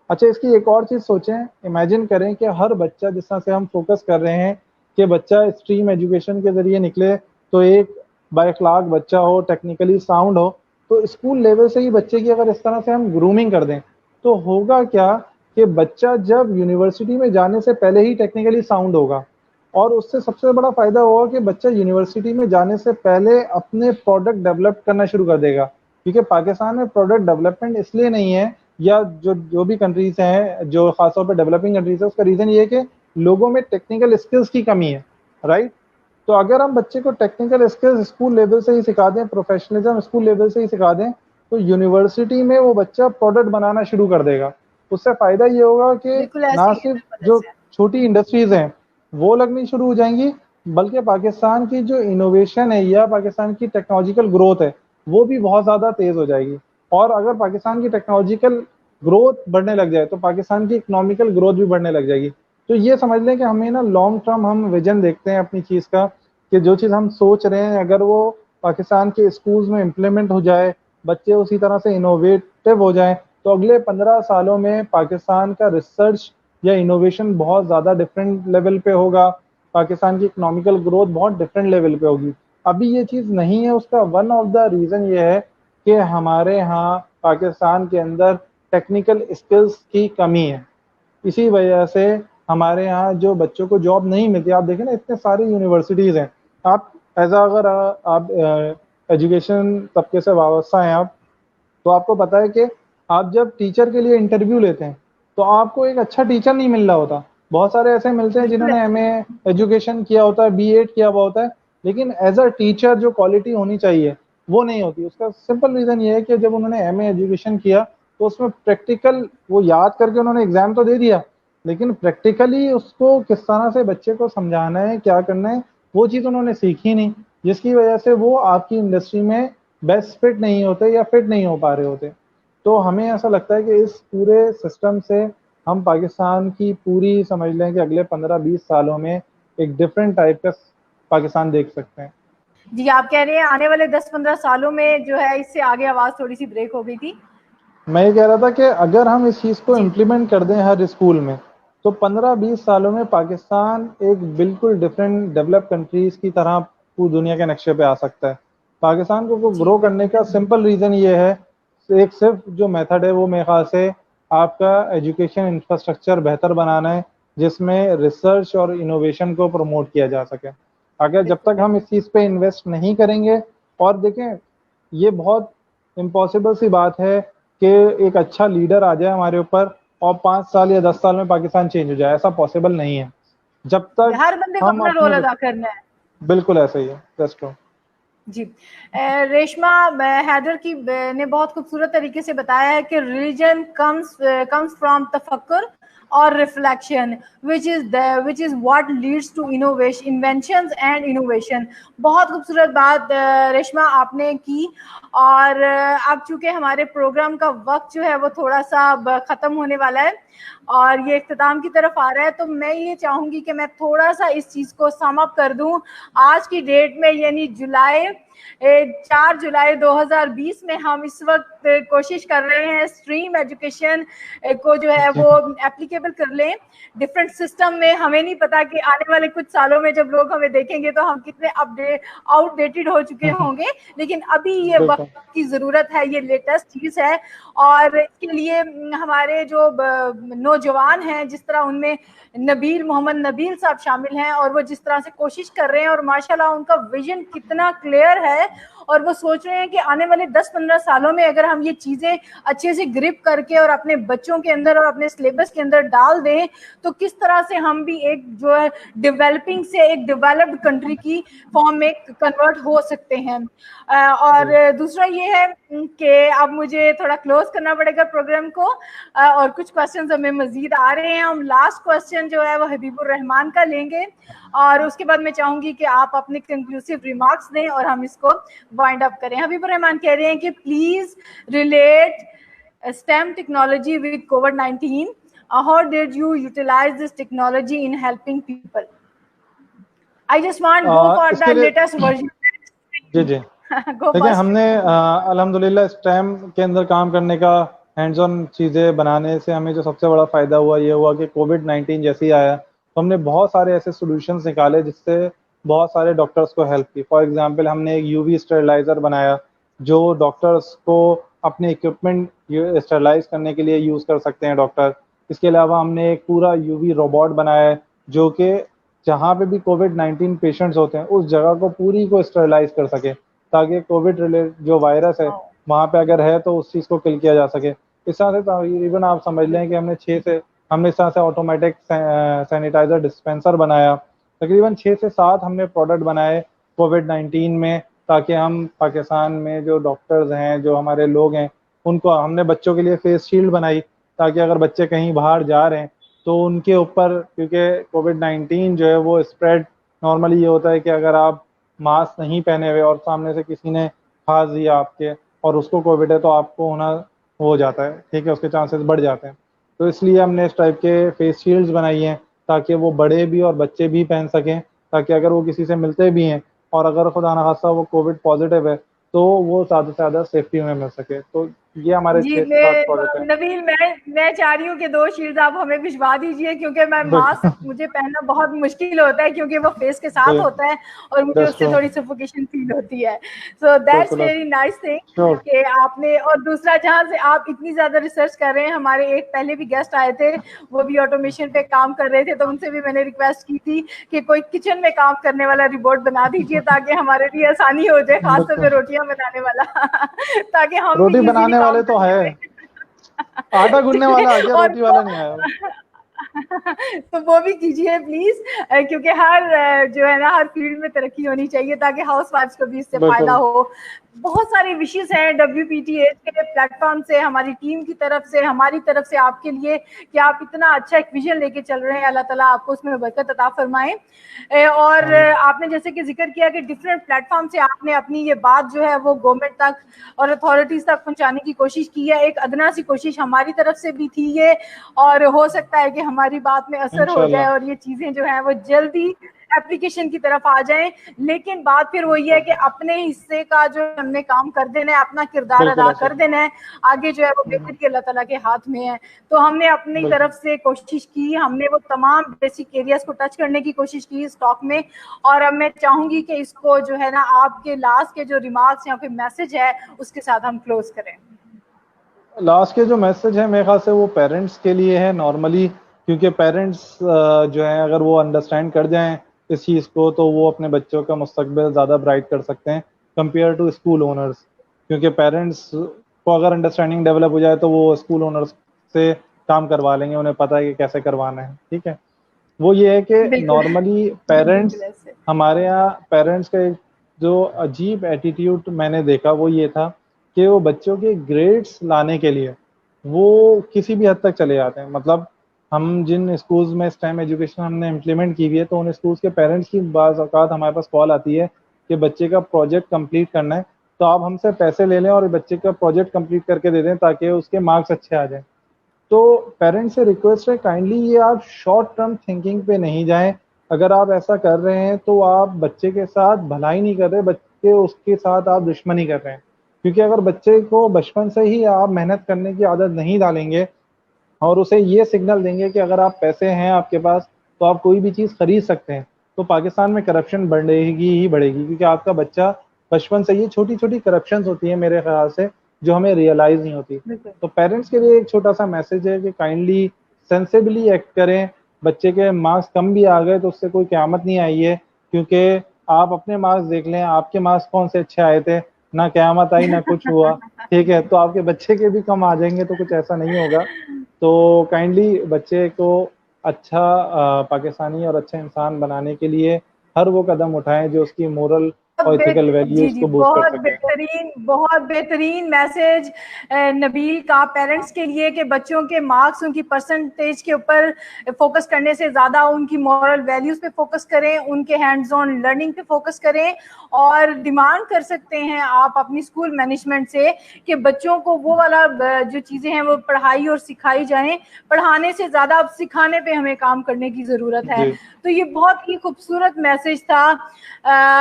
अच्छा, इसकी एक और चीज़ सोचें, इमेजिन करें कि हर बच्चा, जिस तरह से हम फोकस कर रहे हैं कि बच्चा स्ट्रीम एजुकेशन के ज़रिए निकले तो एक बाइखलाक बच्चा हो, टेक्निकली साउंड हो, तो स्कूल लेवल से ही बच्चे की अगर इस तरह से हम ग्रूमिंग कर दें, तो होगा क्या कि बच्चा जब यूनिवर्सिटी में जाने से पहले ही टेक्निकली साउंड होगा, और उससे सबसे बड़ा फ़ायदा होगा कि बच्चा यूनिवर्सिटी में जाने से पहले अपने प्रोडक्ट डेवलप करना शुरू कर देगा। क्योंकि पाकिस्तान में प्रोडक्ट डेवलपमेंट इसलिए नहीं है, या जो भी कंट्रीज़ हैं, जो ख़ासतौर पे डेवलपिंग कंट्रीज़ है, उसका रीज़न ये है कि लोगों में टेक्निकल स्किल्स की कमी है, राइट? तो अगर हम बच्चे को टेक्निकल स्किल्स स्कूल लेवल से ही सिखा दें, प्रोफेशनलिज्म स्कूल लेवल से ही सिखा दें, तो यूनिवर्सिटी में वो बच्चा प्रोडक्ट बनाना शुरू कर देगा। उससे फ़ायदा ये होगा कि बिल्कुल ऐसे ना ही है, सिर्फ बिल्कुल जो ऐसे है। छोटी इंडस्ट्रीज़ हैं, वो लगनी शुरू हो जाएँगी, बल्कि पाकिस्तान की जो इनोवेशन है या पाकिस्तान की टेक्नोलॉजिकल ग्रोथ है, वो भी बहुत ज़्यादा तेज़ हो जाएगी। और अगर पाकिस्तान की टेक्नोलॉजिकल ग्रोथ बढ़ने लग जाए, तो पाकिस्तान की इकोनॉमिकल ग्रोथ भी बढ़ने लग जाएगी। तो ये समझ लें कि हमें ना लॉन्ग टर्म हम विज़न देखते हैं अपनी चीज़ का, कि जो चीज़ हम सोच रहे हैं अगर वो पाकिस्तान के स्कूल्स में इम्प्लीमेंट हो जाए, बच्चे उसी तरह से इनोवेटिव हो जाएँ, तो अगले 15 सालों में पाकिस्तान का रिसर्च या इनोवेशन बहुत ज़्यादा डिफरेंट लेवल पे होगा, पाकिस्तान की इकोनॉमिकल ग्रोथ बहुत डिफरेंट लेवल पे होगी। अभी ये चीज़ नहीं है, उसका वन ऑफ द रीज़न ये है कि हमारे यहाँ पाकिस्तान के अंदर टेक्निकल स्किल्स की कमी है। इसी वजह से हमारे यहाँ जो बच्चों को जॉब नहीं मिलती, आप देखें ना इतने सारी यूनिवर्सिटीज़ हैं, आप एज़ अगर आप एजुकेशन तबके से वाबस्ता हैं आप, तो आपको पता है कि आप जब टीचर के लिए इंटरव्यू लेते हैं, तो आपको एक अच्छा टीचर नहीं मिल रहा होता। बहुत सारे ऐसे मिलते हैं बिल्कुल जिन्होंने ऐसे एमए है। एजुकेशन किया होता है, बीएड किया हुआ होता है, लेकिन एज़ अ टीचर जो क्वालिटी होनी चाहिए, वो नहीं होती। उसका सिंपल रीज़न ये है कि जब उन्होंने एमए एजुकेशन किया, तो उसमें प्रैक्टिकल वो याद करके उन्होंने एग्ज़ाम तो दे दिया, लेकिन प्रैक्टिकली उसको किस तरह से बच्चे को समझाना है, क्या करना है, वो चीज़ उन्होंने सीखी नहीं, जिसकी वजह से वो आपकी इंडस्ट्री में बेस्ट फिट नहीं होते या फिट नहीं हो पा रहे होते। तो हमें ऐसा लगता है कि इस पूरे सिस्टम से हम पाकिस्तान की पूरी समझ लें कि अगले 15-20 सालों में एक डिफरेंट टाइप का पाकिस्तान देख सकते हैं। जी, आप कह रहे हैं आने वाले 10-15 सालों में जो है, इससे आगे आवाज़ थोड़ी-सी ब्रेक हो गई थी। मैं ये कह रहा था कि अगर हम इस चीज़ को जी, इम्प्लीमेंट कर दें हर स्कूल में, तो 15-20 सालों में पाकिस्तान एक बिल्कुल डिफरेंट डेवलप्ड कंट्रीज़ की तरह पूरी दुनिया के नक्शे पे आ सकता है। पाकिस्तान को जी, ग्रो करने बिल्कुल, का सिंपल रीज़न ये है, एक सिर्फ जो मेथड है वो मेरे ख़्याल से आपका एजुकेशन इंफ्रास्ट्रक्चर बेहतर बनाना है, जिसमें रिसर्च और इनोवेशन को प्रमोट किया जा सके। अगर जब बिल्कुल, तक हम इस चीज़ पे इन्वेस्ट नहीं करेंगे, और देखें, ये बहुत इम्पॉसिबल सी बात है कि एक अच्छा लीडर आ जाए हमारे ऊपर और 5 साल या 10 साल में पाकिस्तान चेंज हो जाए, ऐसा पॉसिबल नहीं है। जब तक हर बंदे को हम अपना अपने रोल अदा करना है। बिल्कुल ऐसा ही है, दैट्स ट्रू। जी। रेशमा हैदर की ने बहुत खूबसूरत तरीके से बताया है कि रिलीजन कम्स फ्रॉम तफक्कुर और reflection which is what leads to innovation inventions and innovation. बहुत खूबसूरत बात रेशमा आपने की। और अब चूंकि हमारे प्रोग्राम का वक्त जो है वो थोड़ा सा अब खत्म होने वाला है और ये इख्तिताम की तरफ आ रहा है, तो मैं ये चाहूंगी कि मैं थोड़ा सा इस चीज को सम अप कर दूं। आज की डेट में यानी 4 जुलाई 2020 में हम इस वक्त कोशिश कर रहे हैं स्ट्रीम एजुकेशन को जो है वो एप्लीकेबल कर लें डिफरेंट सिस्टम में। हमें नहीं पता कि आने वाले कुछ सालों में जब लोग हमें देखेंगे तो हम कितने आउटडेटेड हो चुके होंगे, लेकिन अभी ये बिल्कुल। वक्त की जरूरत है, ये लेटेस्ट चीज है। और इसके लिए हमारे जो नौजवान हैं, जिस तरह उनमें मोहम्मद नबील साहब शामिल हैं और वो जिस तरह से कोशिश कर रहे हैं और माशाल्लाह उनका विजन कितना क्लियर है और वो सोच रहे हैं कि आने वाले 10-15 सालों में अगर हम ये चीजें अच्छे से ग्रिप करके और अपने बच्चों के अंदर और अपने सिलेबस के अंदर डाल दें तो किस तरह से हम भी एक जो है डेवलपिंग से एक डेवलप्ड कंट्री की फॉर्म में कन्वर्ट हो सकते हैं। जी। और दूसरा ये है कि अब मुझे थोड़ा क्लोज करना पड़ेगा प्रोग्राम को और कुछ क्वेश्चंस हमें मजीद आ रहे हैं। हम लास्ट क्वेश्चन जो है वो हबीबुर रहमान का लेंगे और उसके बाद मैं चाहूंगी कि आप अपने कंक्लूसिव रिमार्क्स दें और हम इसको वाइंड अप करें। हबीबुर रहमान कह रहे हैं कि please relate STEM technology with COVID-19. how did you utilize this technology in helping people? I just want go for इसके the लिए latest version. जी जी Go देखिए, first. हमने अल्हम्दुलिल्लाह इस टाइम के अंदर काम करने का, हैंड्स ऑन चीज़ें बनाने से हमें जो सबसे बड़ा फ़ायदा हुआ ये हुआ कि कोविड-19 जैसे ही आया तो हमने बहुत सारे ऐसे सॉल्यूशंस निकाले जिससे बहुत सारे डॉक्टर्स को हेल्प की। फॉर एग्ज़ाम्पल हमने एक यूवी स्टरलाइज़र बनाया जो डॉक्टर्स को अपने इक्विपमेंट स्टरलाइज़ करने के लिए यूज़ कर सकते हैं डॉक्टर। इसके अलावा हमने एक पूरा यूवी रोबोट बनाया है जो कि जहाँ पे भी कोविड-19 पेशेंट्स होते हैं उस जगह को पूरी को स्टरलाइज़ कर सके, ताकि कोविड रिलेटेड जो वायरस है Oh. वहाँ पे अगर है तो उस चीज़ को किल किया जा सके। इस तरह से तकरीबन आप समझ लें कि हमने इस तरह से ऑटोमेटिक सैनिटाइज़र डिस्पेंसर बनाया। तकरीबन 6 से 7 हमने प्रोडक्ट बनाए कोविड-19 में, ताकि हम पाकिस्तान में जो डॉक्टर्स हैं, जो हमारे लोग हैं, उनको हमने बच्चों के लिए फेस शील्ड बनाई, ताकि अगर बच्चे कहीं बाहर जा रहे हैं तो उनके ऊपर, क्योंकि कोविड-19 जो है वो स्प्रेड नॉर्मली ये होता है कि अगर आप मास्क नहीं पहने हुए और सामने से किसी ने खाँस दिया आपके और उसको कोविड है तो आपको होना हो जाता है, ठीक है? उसके चांसेस बढ़ जाते हैं। तो इसलिए हमने इस टाइप के फेस शील्ड्स बनाई हैं ताकि वो बड़े भी और बच्चे भी पहन सकें, ताकि अगर वो किसी से मिलते भी हैं और अगर खुदा ना खास्ता वो कोविड पॉज़िटिव है, तो वो ज़्यादा से ज़्यादा सेफ्टी में मिल सके। तो ये हमारे जी 6 से 7 प्रोडक्ट हैं। नबील, मैं चाह रही हूँ कि 2 शील्ड्स आप हमें भिजवा दीजिए, क्योंकि मैं मास्क मुझे पहनना बहुत मुश्किल होता है, क्योंकि वो फेस के साथ होता है और मुझे दैट्स उससे ट्रू। थोड़ी सफोकेशन फील होती है। So that's very nice thing sure. कि आपने। और दूसरा, जहाँ से आप इतनी ज्यादा रिसर्च कर रहे हैं, हमारे एक पहले भी गेस्ट आए थे, वो भी ऑटोमेशन पे काम कर रहे थे, तो उनसे भी मैंने रिक्वेस्ट की थी कि कोई किचन में काम करने वाला रिपोर्ट बना दीजिए ताकि हमारे लिए आसानी हो जाए, खासतौर पे रोटियां बनाने वाला ताकि हम भी रोटी इजीली बनाने काम वाले तो कर है, सकें। आटा गूंदने वाला आ गया, और रोटी वाला नहीं आया। तो वो भी कीजिए प्लीज, क्योंकि हर जो है ना, हर फील्ड में तरक्की होनी चाहिए ताकि हाउस वाइफ्स को भी इससे फायदा बिल्कुल। हो। बहुत सारे विशेष हैं WPTH के प्लेटफॉर्म से, हमारी टीम की तरफ से, हमारी तरफ से आपके लिए, कि आप इतना अच्छा एक विजन लेके चल रहे हैं। अल्लाह ताला आपको उसमें बरकत अता फरमाए। और आपने जैसे कि जिक्र किया कि डिफरेंट प्लेटफॉर्म से आपने अपनी ये बात जो है वो गवर्नमेंट तक और अथॉरिटीज तक पहुंचाने की कोशिश की है। एक अदना सी कोशिश हमारी तरफ से भी थी ये, और हो सकता है कि हमारी बात में असर हो जाए इंशाल्लाह। और ये चीजें जो है वो जल्दी एप्लीकेशन की तरफ आ जाएं। लेकिन बात फिर वही है कि अपने हिस्से का जो हमने काम कर देना है, अपना किरदार बिल्कुल अदा ऐसा कर देना है, आगे जो है वो बेहतरी अल्लाह ताला के हाथ में है। तो हमने अपनी बिल्कुल। तरफ से कोशिश की, हमने वो तमाम बेसिक एरियाज को टच करने की कोशिश की स्टॉक में। और अब मैं चाहूंगी कि इसको जो है ना, आपके लास्ट के जो रिमार्क्स या फिर मैसेज है उसके साथ हम क्लोज करें। लास्ट के जो मैसेज है मेरे ख्याल से वो पेरेंट्स के लिए है नॉर्मली, क्योंकि पेरेंट्स जो है अगर वो अंडरस्टैंड कर जाएं इस चीज़ को तो वो अपने बच्चों का मुस्तकबिल ज़्यादा ब्राइट कर सकते हैं कंपेयर टू स्कूल ओनर्स। क्योंकि पेरेंट्स को अगर अंडरस्टैंडिंग डेवलप हो जाए तो वो स्कूल ओनर्स से काम करवा लेंगे, उन्हें पता है कि कैसे करवाना है, ठीक है? वो ये है कि बिल्कुल नॉर्मली बिल्कुल पेरेंट्स, ऐसे। हमारे यहाँ पेरेंट्स का एक जो अजीब एटीट्यूड मैंने देखा वो ये था कि वो बच्चों के ग्रेड्स लाने के लिए वो किसी भी हद तक चले जाते हैं। मतलब हम जिन स्कूल्स में स्टेम एजुकेशन हमने इम्प्लीमेंट की हुई है तो उन स्कूल्स के पेरेंट्स की बाज़ औक़ात हमारे पास कॉल आती है कि बच्चे का प्रोजेक्ट कंप्लीट करना है, तो आप हमसे पैसे ले लें और बच्चे का प्रोजेक्ट कंप्लीट करके दे दें ताकि उसके मार्क्स अच्छे आ जाएँ। तो पेरेंट्स से रिक्वेस्ट है, काइंडली ये आप शॉर्ट टर्म थिंकिंग पे नहीं जाएं। अगर आप ऐसा कर रहे हैं तो आप बच्चे के साथ भलाई नहीं कर रहे, बच्चे उसके साथ आप दुश्मनी कर रहे हैं। क्योंकि अगर बच्चे को बचपन से ही आप मेहनत करने की आदत नहीं डालेंगे और उसे ये सिग्नल देंगे कि अगर आप पैसे हैं आपके पास तो आप कोई भी चीज़ खरीद सकते हैं, तो पाकिस्तान में करप्शन बढ़ेगी ही बढ़ेगी। क्योंकि आपका बच्चा बचपन से, ये छोटी-छोटी करप्शंस होती हैं मेरे ख्याल से जो हमें रियलाइज़ नहीं होती। बिल्कुल तो पेरेंट्स के लिए एक छोटा-सा मैसेज है कि काइंडली सेंसिबली एक्ट करें। बच्चे के मार्क्स कम भी आ गए तो उससे कोई क़यामत नहीं आई है, क्योंकि आप अपने मार्क्स देख लें, आपके मार्क्स कौन से अच्छे आए थे, ना क़यामत आई ना कुछ हुआ, ठीक है? तो आपके बच्चे के भी कम आ जाएँगे तो कुछ ऐसा नहीं होगा। तो काइंडली बच्चे को अच्छा पाकिस्तानी और अच्छा इंसान बनाने के लिए हर वो कदम उठाएँ जो उसकी मोरल और एथिकल वैल्यूज को बूस्ट कर सकें। बहुत बेहतरीन मैसेज नबील का पेरेंट्स के लिए कि बच्चों के मार्क्स, उनकी परसेंटेज के ऊपर फोकस करने से ज़्यादा उनकी मॉरल वैल्यूज़ पे फोकस करें, उनके हैंड्स ऑन लर्निंग पे फोकस करें। और डिमांड कर सकते हैं आप अपनी स्कूल मैनेजमेंट से कि बच्चों को वो वाला जो चीज़ें हैं वो पढ़ाई और सिखाई जाएं, पढ़ाने से ज़्यादा अब सिखाने पे हमें काम करने की ज़रूरत है। तो ये बहुत ही खूबसूरत मैसेज था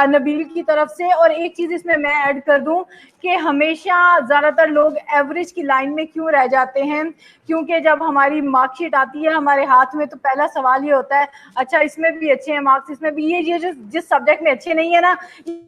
नबील की तरफ से। और एक चीज़ इसमें मैं ऐड कर दूं कि हमेशा ज़्यादातर लोग एवरेज की लाइन में क्यों रह जाते हैं, क्योंकि जब हमारी मार्कशीट आती है हमारे हाथ में तो पहला सवाल ये होता है, अच्छा इसमें भी अच्छे हैं मार्क्स, इसमें भी ये जो जिस सब्जेक्ट में अच्छे नहीं है ना,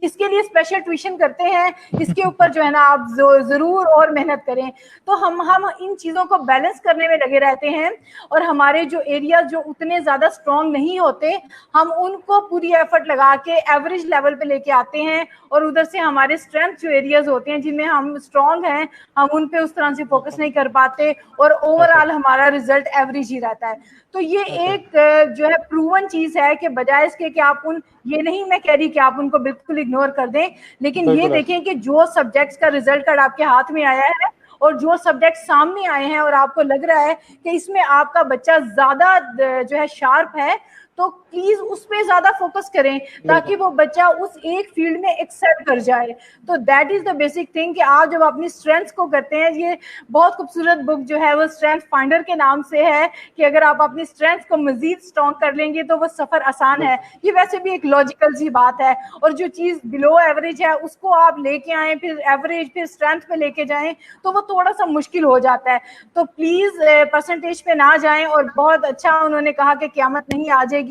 इसके लिए स्पेशल ट्यूशन करते हैं, इसके ऊपर जो है ना आप ज़रूर और मेहनत करें। तो हम इन चीज़ों को बैलेंस करने में लगे रहते हैं और हमारे जो एरिया जो उतने ज़्यादा स्ट्रॉन्ग नहीं होते, हम उनको पूरी एफर्ट लगा के एवरेज लेवल पे लेके आते हैं और उधर से हमारे स्ट्रेंथ जो एरियाज होते हैं जिनमें हम स्ट्रॉन्ग हैं, हम उन पे उस तरह से फोकस नहीं कर पाते और ओवरऑल हमारा रिजल्ट एवरेज ही रहता है। तो ये एक जो है प्रूवन चीज है कि बजाय इसके कि आप ये नहीं मैं कह रही कि आप उनको बिल्कुल इग्नोर कर दें, लेकिन ये देखें कि जो सब्जेक्ट्स का रिजल्ट कार्ड आपके हाथ में आया है और जो सब्जेक्ट सामने आए हैं और आपको लग रहा है कि इसमें आपका बच्चा ज्यादा जो है शार्प है, तो प्लीज उस पे ज्यादा फोकस करें ताकि वो बच्चा उस एक फील्ड में एक्सेल कर जाए। तो that is the basic thing कि आप जब अपनी स्ट्रेंथ्स को करते हैं, ये बहुत खूबसूरत बुक जो है वो स्ट्रेंथ फाइंडर के नाम से है कि अगर आप अपनी स्ट्रेंथ को मजीद स्ट्रॉन्ग कर लेंगे तो वो सफर आसान है। ये वैसे भी एक लॉजिकल सी बात है, और जो चीज बिलो एवरेज है उसको आप लेके आए फिर एवरेज फिर स्ट्रेंथ पे लेके जाएं तो वो थोड़ा सा मुश्किल हो जाता है। तो प्लीज परसेंटेज पे ना जाएं। और बहुत अच्छा उन्होंने कहा कि क़यामत नहीं आ जाएगी,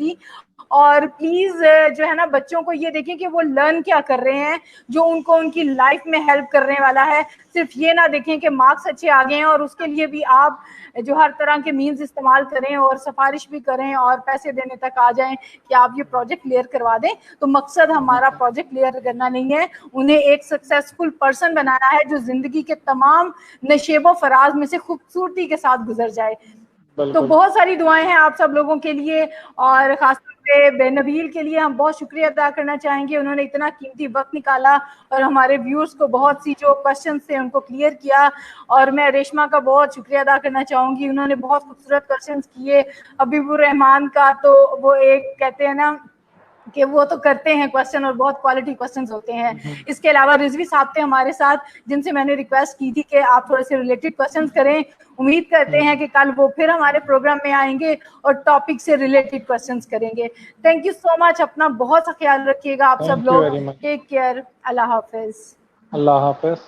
और प्लीज जो है ना बच्चों को ये देखें कि वो लर्न क्या कर रहे हैं जो उनको उनकी लाइफ में हेल्प करने वाला है। सिर्फ ये ना देखें कि मार्क्स अच्छे आ गए हैं और उसके लिए भी आप जो हर तरह के मीन्स इस्तेमाल करें और सिफारिश भी करें और पैसे देने तक आ जाएं कि आप ये प्रोजेक्ट क्लियर करवा दें। तो मकसद हमारा प्रोजेक्ट क्लियर करना नहीं है, उन्हें एक सक्सेसफुल पर्सन बनाना है जो जिंदगी के तमाम नशेबो फराज में से खूबसूरती के साथ गुजर जाए। तो बहुत सारी दुआएं हैं आप सब लोगों के लिए, और खासतौर पे नबील के लिए हम बहुत शुक्रिया अदा करना चाहेंगे। उन्होंने इतना कीमती वक्त निकाला और हमारे व्यूअर्स को बहुत सी जो क्वेश्चन थे उनको क्लियर किया। और मैं रेशमा का बहुत शुक्रिया अदा करना चाहूंगी, उन्होंने बहुत खूबसूरत क्वेश्चन किए। हबीबुर रहमान का तो वो एक कहते हैं ना कि वो तो करते हैं क्वेश्चन और बहुत क्वालिटी क्वेश्चंस होते हैं। इसके अलावा रिजवी साहब थे हमारे साथ जिनसे मैंने रिक्वेस्ट की थी कि आप थोड़े से रिलेटेड क्वेश्चंस करें। उम्मीद करते हैं कि कल वो फिर हमारे प्रोग्राम में आएंगे और टॉपिक से रिलेटेड क्वेश्चंस करेंगे। थैंक यू सो मच, अपना बहुत सा ख्याल रखिएगा आप सब लोग। टेक केयर, अल्लाह हाफिज। अल्लाह हाफिज।